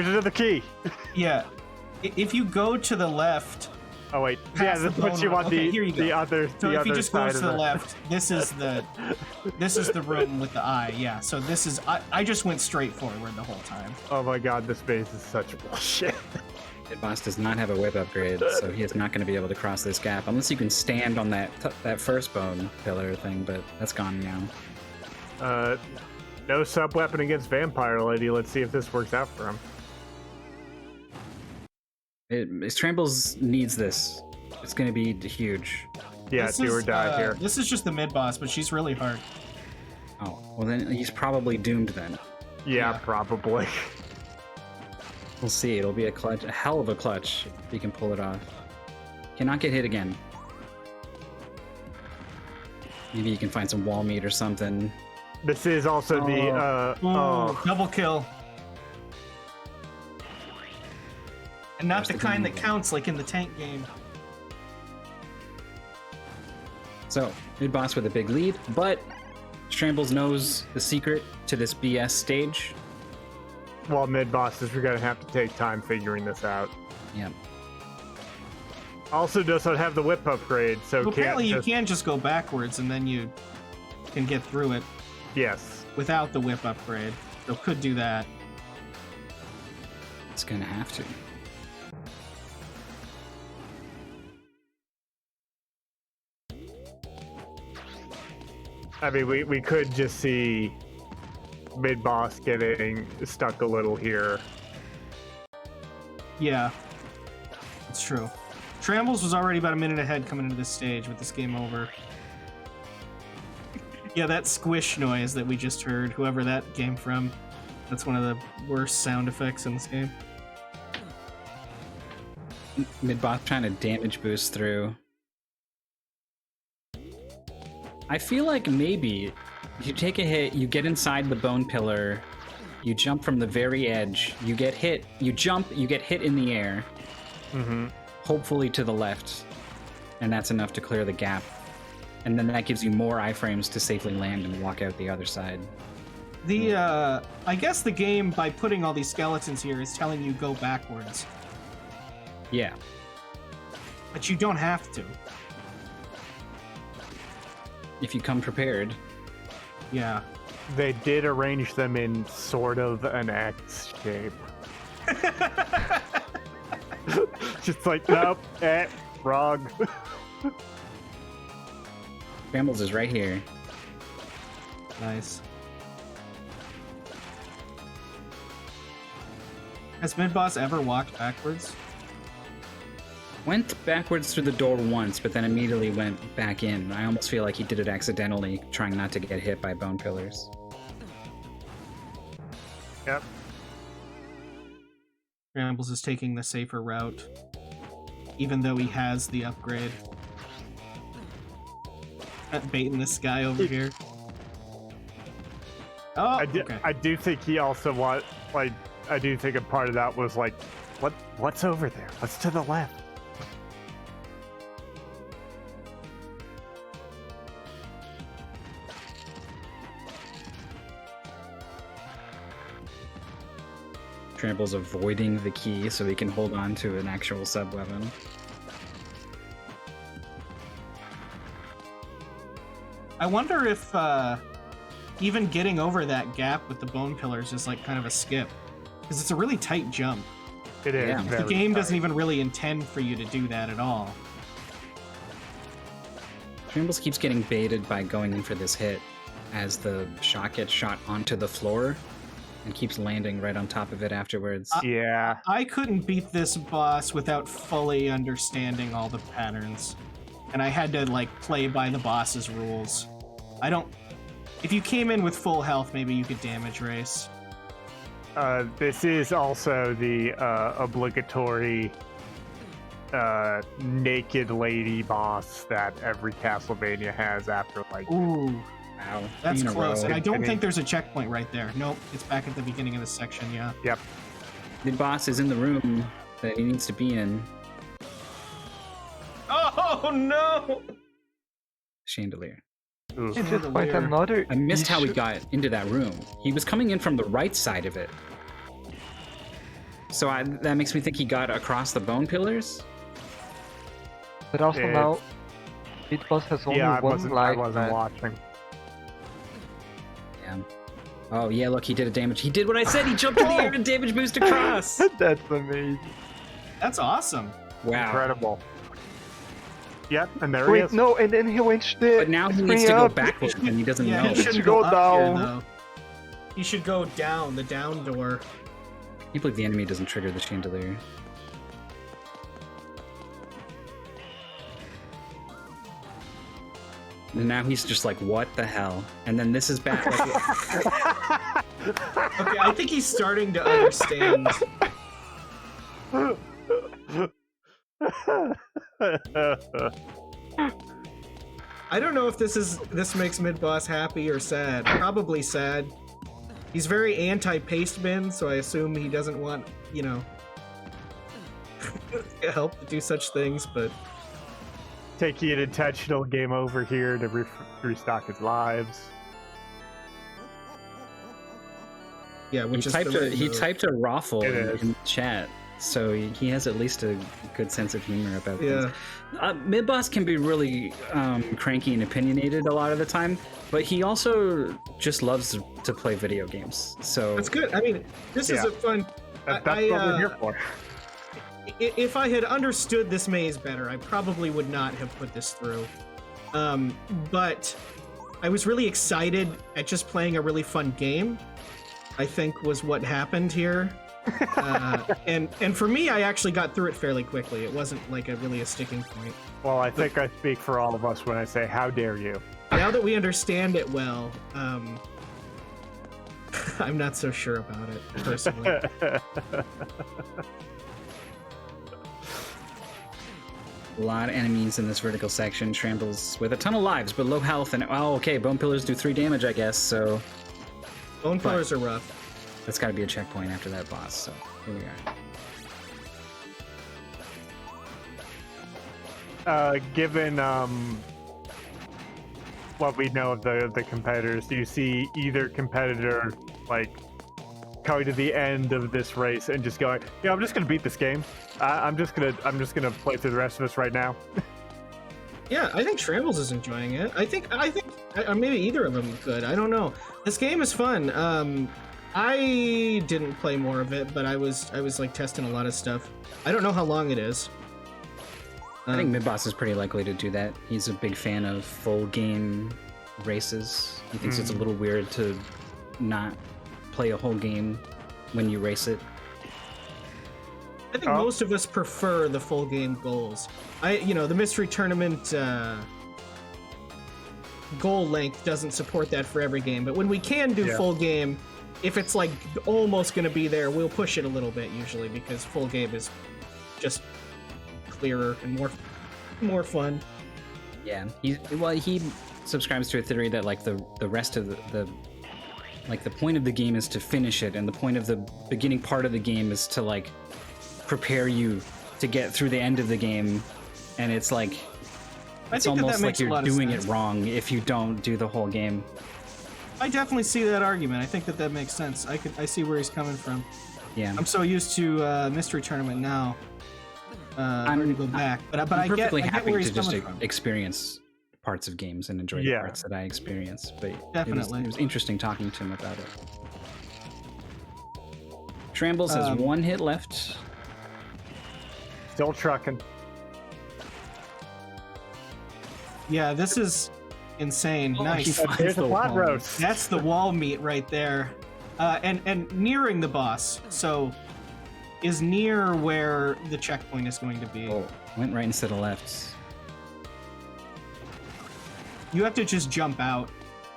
D: another key.
C: yeah. If you go to the left...
D: Oh wait,
C: Past
D: yeah,
C: the
D: this puts
C: bone
D: you
C: room.
D: on
C: Okay, here you
D: the
C: go.
D: other
C: So
D: the
C: if he
D: other
C: just goes
D: side
C: to
D: of
C: the left, this is the room with the eye. Yeah. So this is I just went straight forward the whole time.
D: Oh my god, this base is such bullshit.
B: Midboss does not have a whip upgrade, so he is not going to be able to cross this gap unless you can stand on that first bone pillar thing. But that's gone now.
D: No sub weapon against Vampire Lady. Let's see if this works out for him.
B: Schrammbles needs this. It's going to be huge.
D: Yeah,
C: This
D: do or
C: is,
D: die here.
C: This is just the mid boss, but she's really hard.
B: Oh, well then he's probably doomed then.
D: Yeah,
C: yeah.
D: probably.
B: We'll see. It'll be a clutch, a hell of a clutch if he can pull it off. Cannot get hit again. Maybe you can find some wall meat or something.
D: This is also the
C: Ooh, double kill. And not
B: There's
C: the
B: the
C: kind
B: green
C: that
B: one.
C: counts like in the tank game.
B: So, Midboss with a big lead, but Schrammbles knows the secret to this BS stage.
D: Well, mid bosses, we're gonna have to take time figuring this out.
B: Yep.
D: Also doesn't have the whip upgrade, so
C: Well,
D: can't
C: apparently you
D: just...
C: can just go backwards and then you can get through it
D: Yes.
C: without the whip upgrade. So could do that.
B: It's gonna have to.
D: I mean, we could just see mid boss getting stuck a little here.
C: Yeah, it's true. Schrammbles was already about a minute ahead coming into this stage with this game over. Yeah, that squish noise that we just heard, whoever that came from, that's one of the worst sound effects in this game.
B: Midboss trying to damage boost through. I feel like maybe you take a hit, you get inside the bone pillar, you jump from the very edge, you get hit, you jump, you get hit in the air, hopefully to the left, and that's enough to clear the gap. And then that gives you more iframes to safely land and walk out the other side.
C: The, I guess the game, by putting all these skeletons here, is telling you go backwards.
B: Yeah.
C: But you don't have to.
B: If you come prepared.
C: Yeah.
D: They did arrange them in sort of an X shape. Just like, nope, wrong.
B: Schrammbles is right here.
C: Nice. Has Midboss ever walked backwards?
B: Went backwards through the door once, but then immediately went back in. I almost feel like he did it accidentally, trying not to get hit by bone pillars.
D: Yep.
C: Schrammbles is taking the safer route, even though he has the upgrade. Baiting this guy over here. Oh, okay.
D: I do think he also I do think a part of that was like, what's over there? What's to the left?
B: Schrammbles avoiding the key so he can hold on to an actual sub-weapon.
C: I wonder if even getting over that gap with the bone pillars is like kind of a skip. because it's a really tight jump.
D: It is.
B: Yeah.
C: The
D: very
C: game
D: tight.
C: doesn't even really intend for you to do that at all.
B: Schrammbles keeps getting baited by going in for this hit as the shot gets shot onto the floor and keeps landing right on top of it afterwards.
D: Yeah.
C: I couldn't beat this boss without fully understanding all the patterns. And I had to, like, play by the boss's rules. If you came in with full health, maybe you could damage race.
D: This is also the obligatory naked lady boss that every Castlevania has after, like...
C: Ooh,
B: Wow.
C: that's
B: In a
C: close.
B: row.
C: And I don't think there's a checkpoint right there. Nope, it's back at the beginning of the section, yeah.
D: Yep.
B: Midboss is in the room that he needs to be in.
C: Oh, no!
B: Chandelier.
D: Ooh.
E: It's just quite another.
B: I missed how he
E: issue.
B: got into that room. He was coming in from the right side of it. So that makes me think he got across the bone pillars.
E: But also
D: Yeah.
E: now, Midboss has only
D: Yeah, I
E: one
D: wasn't
E: life.
D: watching.
B: Yeah. Oh yeah, look, he did a damage. He did what I said. He jumped in the air and damage boost across.
E: That's amazing.
C: That's awesome.
B: Wow.
D: Incredible. Yep, and there he
E: Wait,
D: is.
E: no, and then he went the
B: But now he
E: spring
B: needs to go
E: up.
B: backwards and he doesn't
C: Yeah,
B: know.
C: he
E: should
C: shouldn't
E: go
C: go up
E: down.
C: here, though. He should go down, the down door.
B: I can't believe the enemy doesn't trigger the chandelier. And now he's just like, what the hell? And then this is back. Like,
C: Okay, I think he's starting to understand. I don't know if this makes Midboss happy or sad. Probably sad. He's very anti-paste bin, so I assume he doesn't want, help to do such things, but
D: Taking an intentional game over here to restock his lives.
C: yeah,
B: he
C: which is
B: typed
C: the
B: a
C: right
B: he
C: move.
B: typed a raffle
D: It
B: in
D: is.
B: the chat, so he has at least a good sense of humor about
C: Yeah.
B: things. Midboss can be really cranky and opinionated a lot of the time, but he also just loves to play video games. So
C: That's good. I mean, this is
D: Yeah.
C: a fun.
D: That's
C: I-
D: what we're
C: uh,
D: here for.
C: If I had understood this maze better, I probably would not have put this through. But I was really excited at just playing a really fun game, I think was what happened here. And for me, I actually got through it fairly quickly. It wasn't like really a sticking point.
D: Well, I think I speak for all of us when I say, how dare you?
C: Now that we understand it well, I'm not so sure about it, personally.
B: a lot of enemies in this vertical section. Schrammbles with a ton of lives, but low health. And oh, okay, bone pillars do 3 damage, I guess. So
C: Bone pillars are rough.
B: that's got to be a checkpoint after that boss. So here we are.
D: Given what we know of the competitors, do you see either competitor like coming to the end of this race and just going, "Yeah, I'm just gonna beat this game. I'm just gonna play through the rest of this right now."
C: Yeah, I think Schrammbles is enjoying it. I think maybe either of them could. I don't know. This game is fun. I didn't play more of it, but I was like testing a lot of stuff. I don't know how long it is.
B: I think Midboss is pretty likely to do that. He's a big fan of full game races. He thinks it's a little weird to not play a whole game when you race it.
C: I think most of us prefer the full game goals. The mystery tournament goal length doesn't support that for every game, but when we can do full game, if it's like almost going to be there, we'll push it a little bit usually because full game is just clearer and more fun.
B: Yeah, he subscribes to a theory that like the rest of the point of the game is to finish it, and the point of the beginning part of the game is to like prepare you to get through the end of the game, and it's like it's almost like you're doing it wrong if you don't do the whole game.
C: I definitely see that argument. I think that makes sense. I see where he's coming from.
B: Yeah,
C: I'm so used to mystery tournament now. I'm ready to go back, but
B: I'm
C: I get
B: perfectly happy
C: where
B: to
C: he's
B: just
C: coming from.
B: experience parts of games and enjoy the parts that I experience. But
C: Definitely.
B: it was interesting talking to him about it. Schrammbles has 1 hit left.
D: Still trucking.
C: Yeah, this is insane. Nice.
D: There's a flat roast.
C: That's the wall meat right there. And nearing the boss. So is near where the checkpoint is going to be.
B: Oh, went right instead of left.
C: You have to just jump out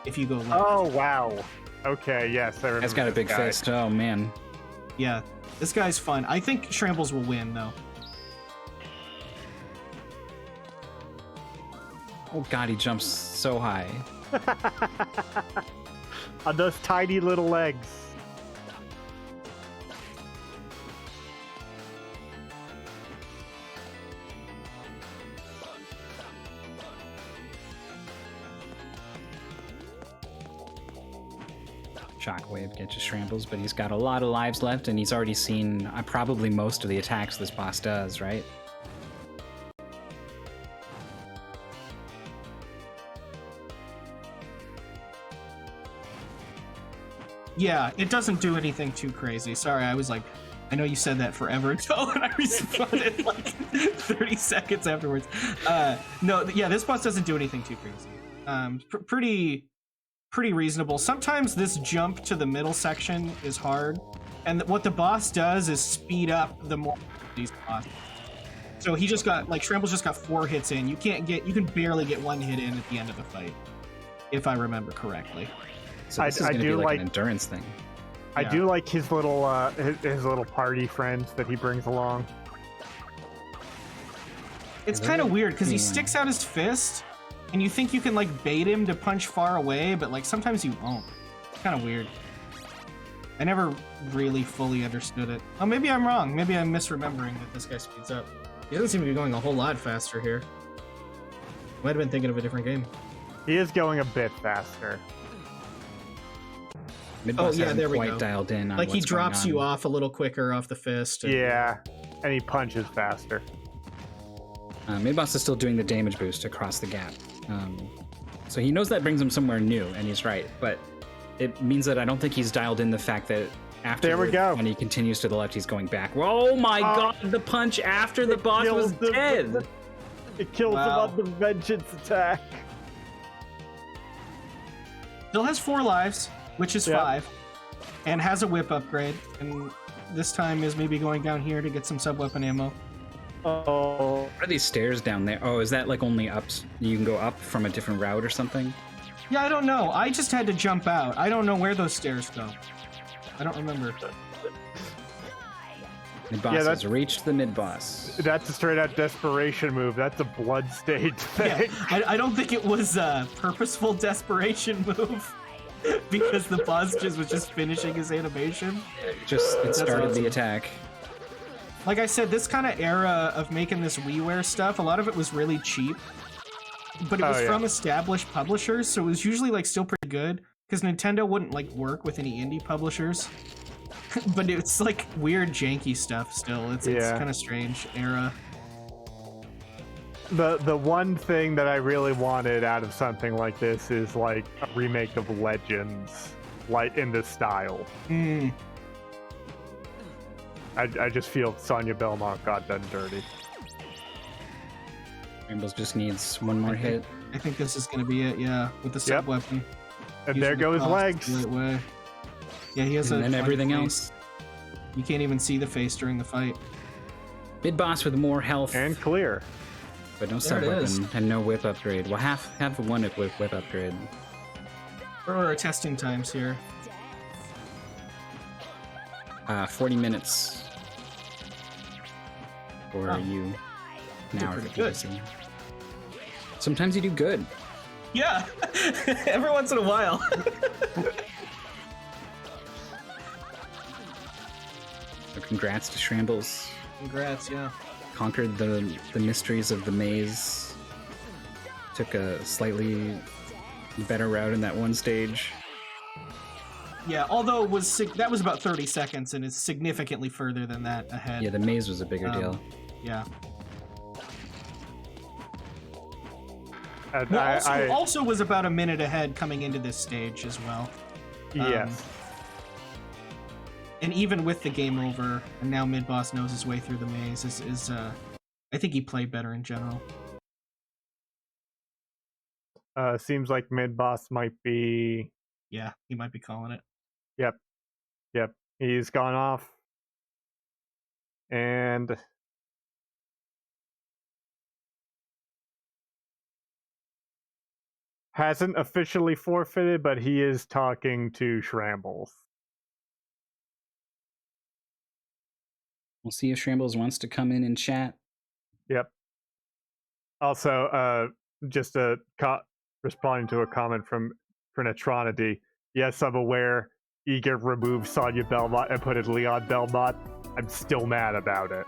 C: if you go left.
D: Oh, wow. Okay, yes, I remember.
B: That's got a
D: this
B: big
D: guy.
B: fist. Oh, man.
C: Yeah, this guy's fun. I think Schrammbles will win, though.
B: Oh, God, he jumps so high.
D: On those tiny little legs.
B: Shockwave gets you Schrammbles, but he's got a lot of lives left, and he's already seen probably most of the attacks this boss does, right?
C: Yeah, it doesn't do anything too crazy. Sorry, I was like, I know you said that forever ago, and I responded like 30 seconds afterwards. No, yeah, this boss doesn't do anything too crazy. Pretty reasonable. Sometimes this jump to the middle section is hard, and what the boss does is speed up the more these boss. So he just got, like, Schrammbles just got 4 hits in. You can barely get 1 hit in at the end of the fight, if I remember correctly.
B: So this is going to be like an endurance thing.
D: I do like his little his little party friends that he brings along.
C: It's kind of weird because he sticks out his fist, and you think you can like bait him to punch far away, but like sometimes you won't. It's kind of weird. I never really fully understood it. Oh, maybe I'm wrong. Maybe I'm misremembering that this guy speeds up. He doesn't seem to be going a whole lot faster here. Might have been thinking of a different game.
D: He is going a bit faster.
B: Midboss
C: yeah,
B: hasn't
C: there we
B: quite
C: go.
B: dialed in on
C: Like he
B: what's going
C: drops you
B: on.
C: off a little quicker off the fist. And...
D: Yeah, and he punches faster.
B: Midboss is still doing the damage boost across the gap. So he knows that brings him somewhere new, and he's right. But it means that I don't think he's dialed in the fact that after
D: There we go.
B: when he continues to the left, he's going back. Oh my god, the punch after the boss was
D: kills him.
B: dead!
D: It kills him on the vengeance attack.
C: Still has 4 lives, which is
D: Yep.
C: 5, and has a whip upgrade. And this time is maybe going down here to get some sub-weapon ammo.
D: Oh,
B: What are these stairs down there? Oh, is that like only up? You can go up from a different route or something?
C: Yeah, I don't know. I just had to jump out. I don't know where those stairs go. I don't remember.
B: Midboss
D: Yeah,
B: has reached the mid-boss.
D: that's a straight out desperation move. That's a blood stage thing.
C: Yeah, I don't think it was a purposeful desperation move because the boss was just finishing his animation.
B: It started
C: awesome.
B: the attack.
C: Like I said, this kind of era of making this WiiWare stuff, a lot of it was really cheap, but it was from established publishers, so it was usually like still pretty good because Nintendo wouldn't like work with any indie publishers. But it's like weird janky stuff still. It's kind of strange era.
D: The one thing that I really wanted out of something like this is like a remake of Legends, like in this style. I just feel Sonya Belmont got done dirty.
B: Schrammbles just needs one more hit.
C: I think this is going to be it, yeah, with the sub weapon.
D: And there go his legs.
C: Way. Yeah, he has
B: And then
C: funny
B: everything
C: face.
B: else.
C: You can't even see the face during the fight.
B: Mid-boss with more health,
D: And clear.
B: but no
C: There it is.
B: sub-weapon and no whip upgrade. Well, half of one with whip upgrade.
C: What are our testing times here?
B: 40 minutes. Or are you an hour
C: pretty
B: for
C: good.
B: PVC. Sometimes you do good.
C: Yeah, every once in a while.
B: So congrats to Schrammbles.
C: Congrats, yeah.
B: Conquered the mysteries of the maze. Took a slightly better route in that one stage.
C: Yeah, although it was that was about 30 seconds and is significantly further than that ahead.
B: Yeah, the maze was a bigger deal.
C: Yeah.
D: And
C: Well, also was about a minute ahead coming into this stage as well.
D: yes.
C: and even with the game over, and now Midboss knows his way through the maze, is I think he played better in general.
D: Seems like Midboss might be.
C: Yeah, he might be calling it.
D: Yep. He's gone off. And hasn't officially forfeited, but he is talking to Schrammbles.
B: We'll see if Schrammbles wants to come in and chat.
D: Yep. Also, just responding to a comment from Trinitronity. Yes, I'm aware Eager removed Sonya Belmont and put in Leon Belmont. I'm still mad about it.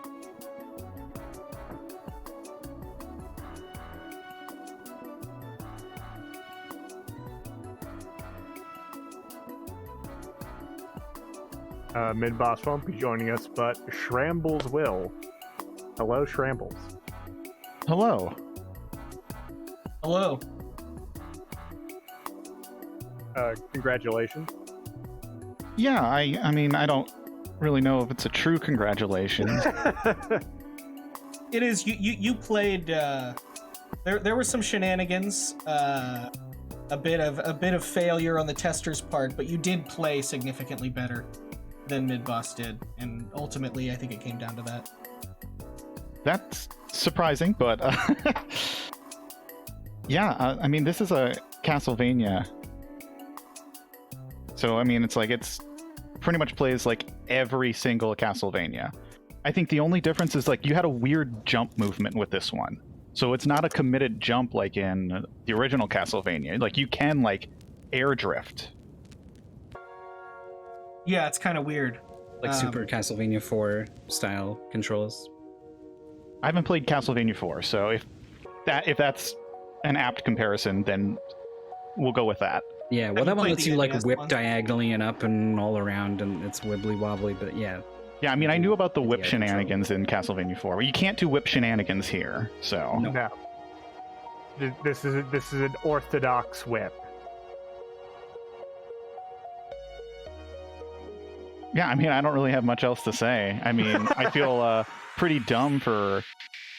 D: Midboss won't be joining us, but Schrammbles will. Hello, Schrammbles.
F: Hello.
C: Hello.
D: Congratulations.
F: Yeah, I mean, I don't really know if it's a true congratulations.
C: It is. You played. There were some shenanigans. A bit of failure on the tester's part, but you did play significantly better than Midboss did, and ultimately, I think it came down to that.
F: That's surprising, but yeah, I mean, this is a Castlevania. So, I mean, it's pretty much plays like every single Castlevania. I think the only difference is like you had a weird jump movement with this one. So it's not a committed jump like in the original Castlevania. Like you can like air drift.
C: Yeah, it's kind of weird.
B: Like Super Castlevania 4 style controls.
F: I haven't played Castlevania 4, so if that's an apt comparison, then we'll go with that.
B: Yeah, well,
C: Have
B: that
C: you
B: one
C: played
B: lets
C: the
B: you like
C: NES
B: whip
C: one?
B: diagonally and up and all around, and it's wibbly wobbly. But yeah,
F: Yeah, I mean, I knew about the whip
B: Yeah, control.
F: shenanigans in Castlevania 4, but you can't do whip shenanigans here. So
B: No.
D: This is an orthodox whip.
F: yeah, I mean, I don't really have much else to say. I mean, I feel pretty dumb for.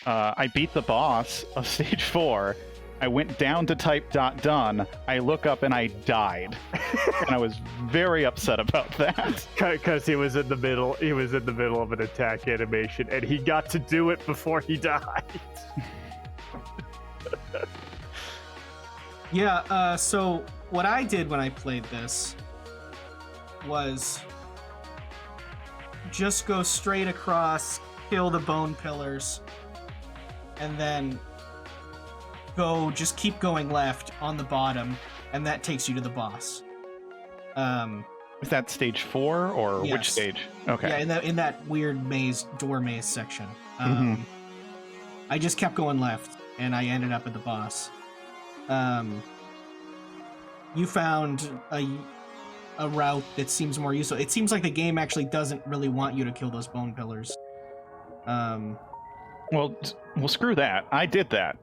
F: I beat the boss of stage 4. I went down to type .done. I look up and I died, and I was very upset about that.
D: Because he was in the middle. He was in the middle of an attack animation, and he got to do it before he died.
C: Yeah. So what I did when I played this was just go straight across, kill the bone pillars, and then just keep going left on the bottom, and that takes you to the boss.
F: Is that stage 4 or which
C: Yes.
F: stage? Okay.
C: Yeah, in that weird door maze section.
F: Mhm.
C: I just kept going left, and I ended up at the boss. You found a route that seems more useful. It seems like the game actually doesn't really want you to kill those bone pillars.
F: Well, screw that. I did that.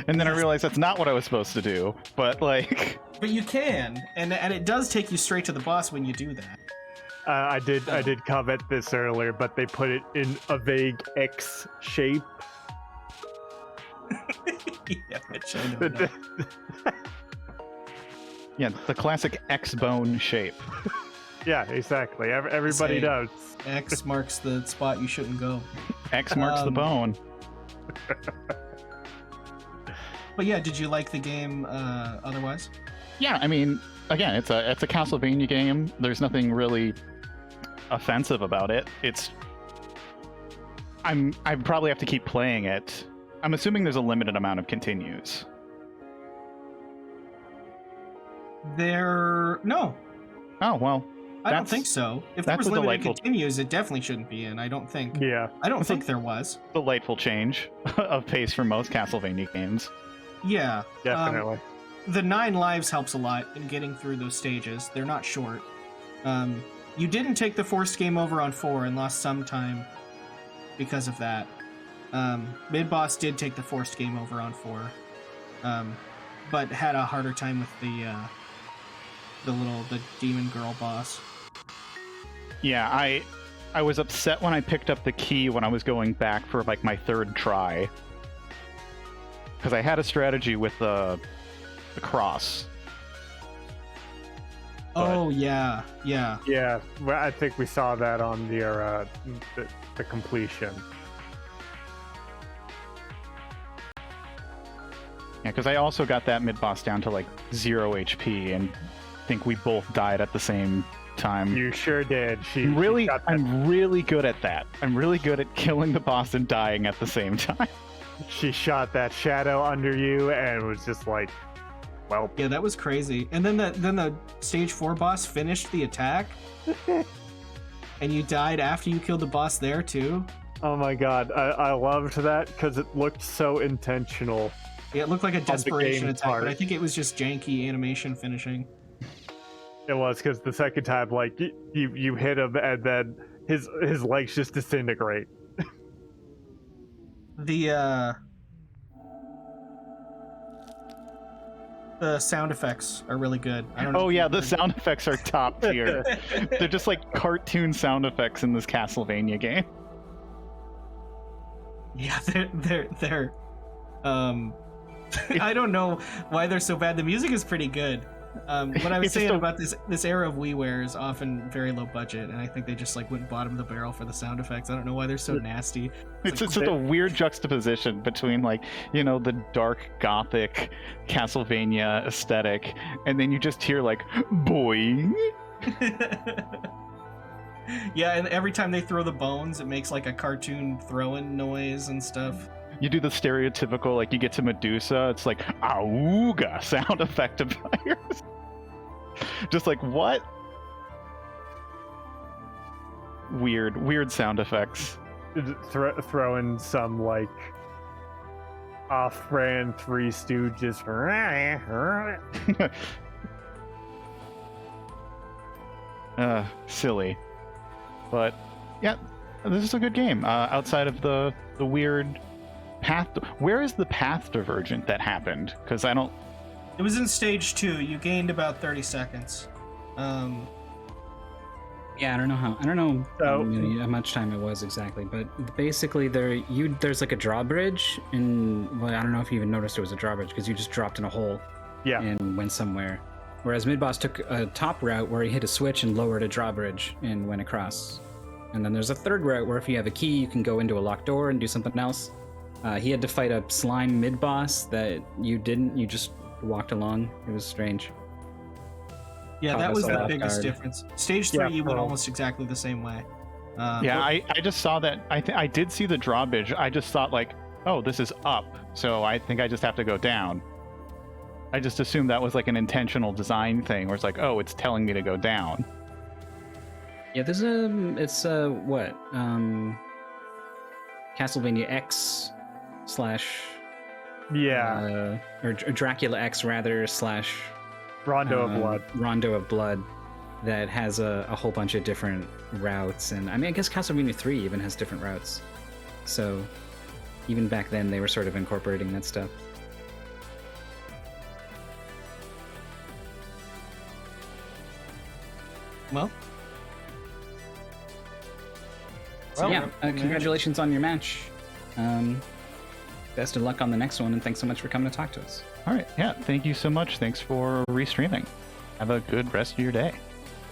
F: And then I realized that's not what I was supposed to do. But like,
C: But you can, and it does take you straight to the boss when you do that.
D: I did comment this earlier, but they put it in a vague X shape.
C: Yeah, which I don't know.
F: yeah, the classic X-bone shape.
D: Yeah, exactly. Everybody
C: Say-
D: does.
C: X marks the spot you shouldn't go.
F: X marks the
C: Um,
F: bone.
C: But yeah, did you like the game otherwise?
F: Yeah, I mean, again, it's a Castlevania game. There's nothing really offensive about it. I probably have to keep playing it. I'm assuming there's a limited amount of continues.
C: No,
F: Oh well,
C: I don't
F: That's-
C: think so. If there
F: that's
C: was
F: a
C: limited
F: delightful-
C: continues, it definitely shouldn't be in. I don't think.
D: Yeah.
C: I don't
F: It's a-
C: think there was.
F: delightful change of pace for most Castlevania games.
C: Yeah.
D: Definitely.
C: The 9 lives helps a lot in getting through those stages. They're not short. You didn't take the forced game over on 4 and lost some time because of that. Midboss did take the forced game over on 4, but had a harder time with the demon girl boss.
F: Yeah, I was upset when I picked up the key when I was going back for like my third try. Because I had a strategy with the cross.
C: Oh yeah.
D: Yeah, well, I think we saw that on the completion.
F: Yeah, because I also got that mid-boss down to like 0 HP, and I think we both died at the same time.
D: You sure did.
F: I'm really good at that. I'm really good at killing the boss and dying at the same time.
D: She shot that shadow under you and was just like, well.
C: Yeah, that was crazy. And then the stage 4 boss finished the attack, and you died after you killed the boss there too.
D: Oh my god, I loved that because it looked so intentional.
C: Yeah, it looked like a desperation attack,
D: part.
C: but I think it was just janky animation finishing.
D: It was because the second time, like you hit him and then his legs just disintegrate.
C: The sound effects are really good. I don't know.
F: Oh yeah, the sound effects are top tier. They're just like cartoon sound effects in this Castlevania game.
C: Yeah, they're I don't know why they're so bad. The music is pretty good. What I was saying about this era of WiiWare is often very low budget, and I think they just like went bottom of the barrel for the sound effects. I don't know why they're so nasty.
F: It's
C: like,
F: such a weird juxtaposition between like, you know, the dark gothic Castlevania aesthetic, and then you just hear like boing.
C: Yeah, and every time they throw the bones, it makes like a cartoon throwing noise and stuff.
F: You do the stereotypical, like you get to Medusa, it's like auga sound effect of fires. Just like what? Weird sound effects.
D: Throw in some like off-brand Three Stooges.
F: Silly, but yeah, this is a good game. Outside of the weird path, where is the path divergent that happened? Because I don't.
C: It was in stage 2. You gained about 30 seconds.
B: Yeah, I don't know how much time it was exactly, but basically there's like a drawbridge, and well, I don't know if you even noticed it was a drawbridge because you just dropped in a hole,
D: Yeah.
B: and went somewhere. Whereas Midboss took a top route where he hit a switch and lowered a drawbridge and went across. And then there's a third route where if you have a key, you can go into a locked door and do something else. He had to fight a slime mid-boss that you didn't. You just walked along. It was strange.
C: Yeah,
B: Caught
C: that
B: us
C: was
B: all
C: the
B: off
C: biggest
B: guard.
C: difference. Stage 3,
D: Yeah,
C: you went almost exactly the same way.
F: Yeah, I just saw that. I did see the drawbridge. I just thought like, oh, this is up, so I think I just have to go down. I just assumed that was like an intentional design thing, where it's like, oh, it's telling me to go down.
B: Yeah, it's what? Castlevania X /
D: Yeah.
B: or Dracula X rather /
D: Rondo of Blood.
B: Rondo of Blood, that has a whole bunch of different routes, and I mean I guess Castlevania 3 even has different routes. So even back then they were sort of incorporating that stuff.
C: Well,
B: So yeah, congratulations on your match. Best of luck on the next one, and thanks so much for coming to talk to us.
F: All right, yeah, thank you so much. Thanks for restreaming. Have a good rest of your day.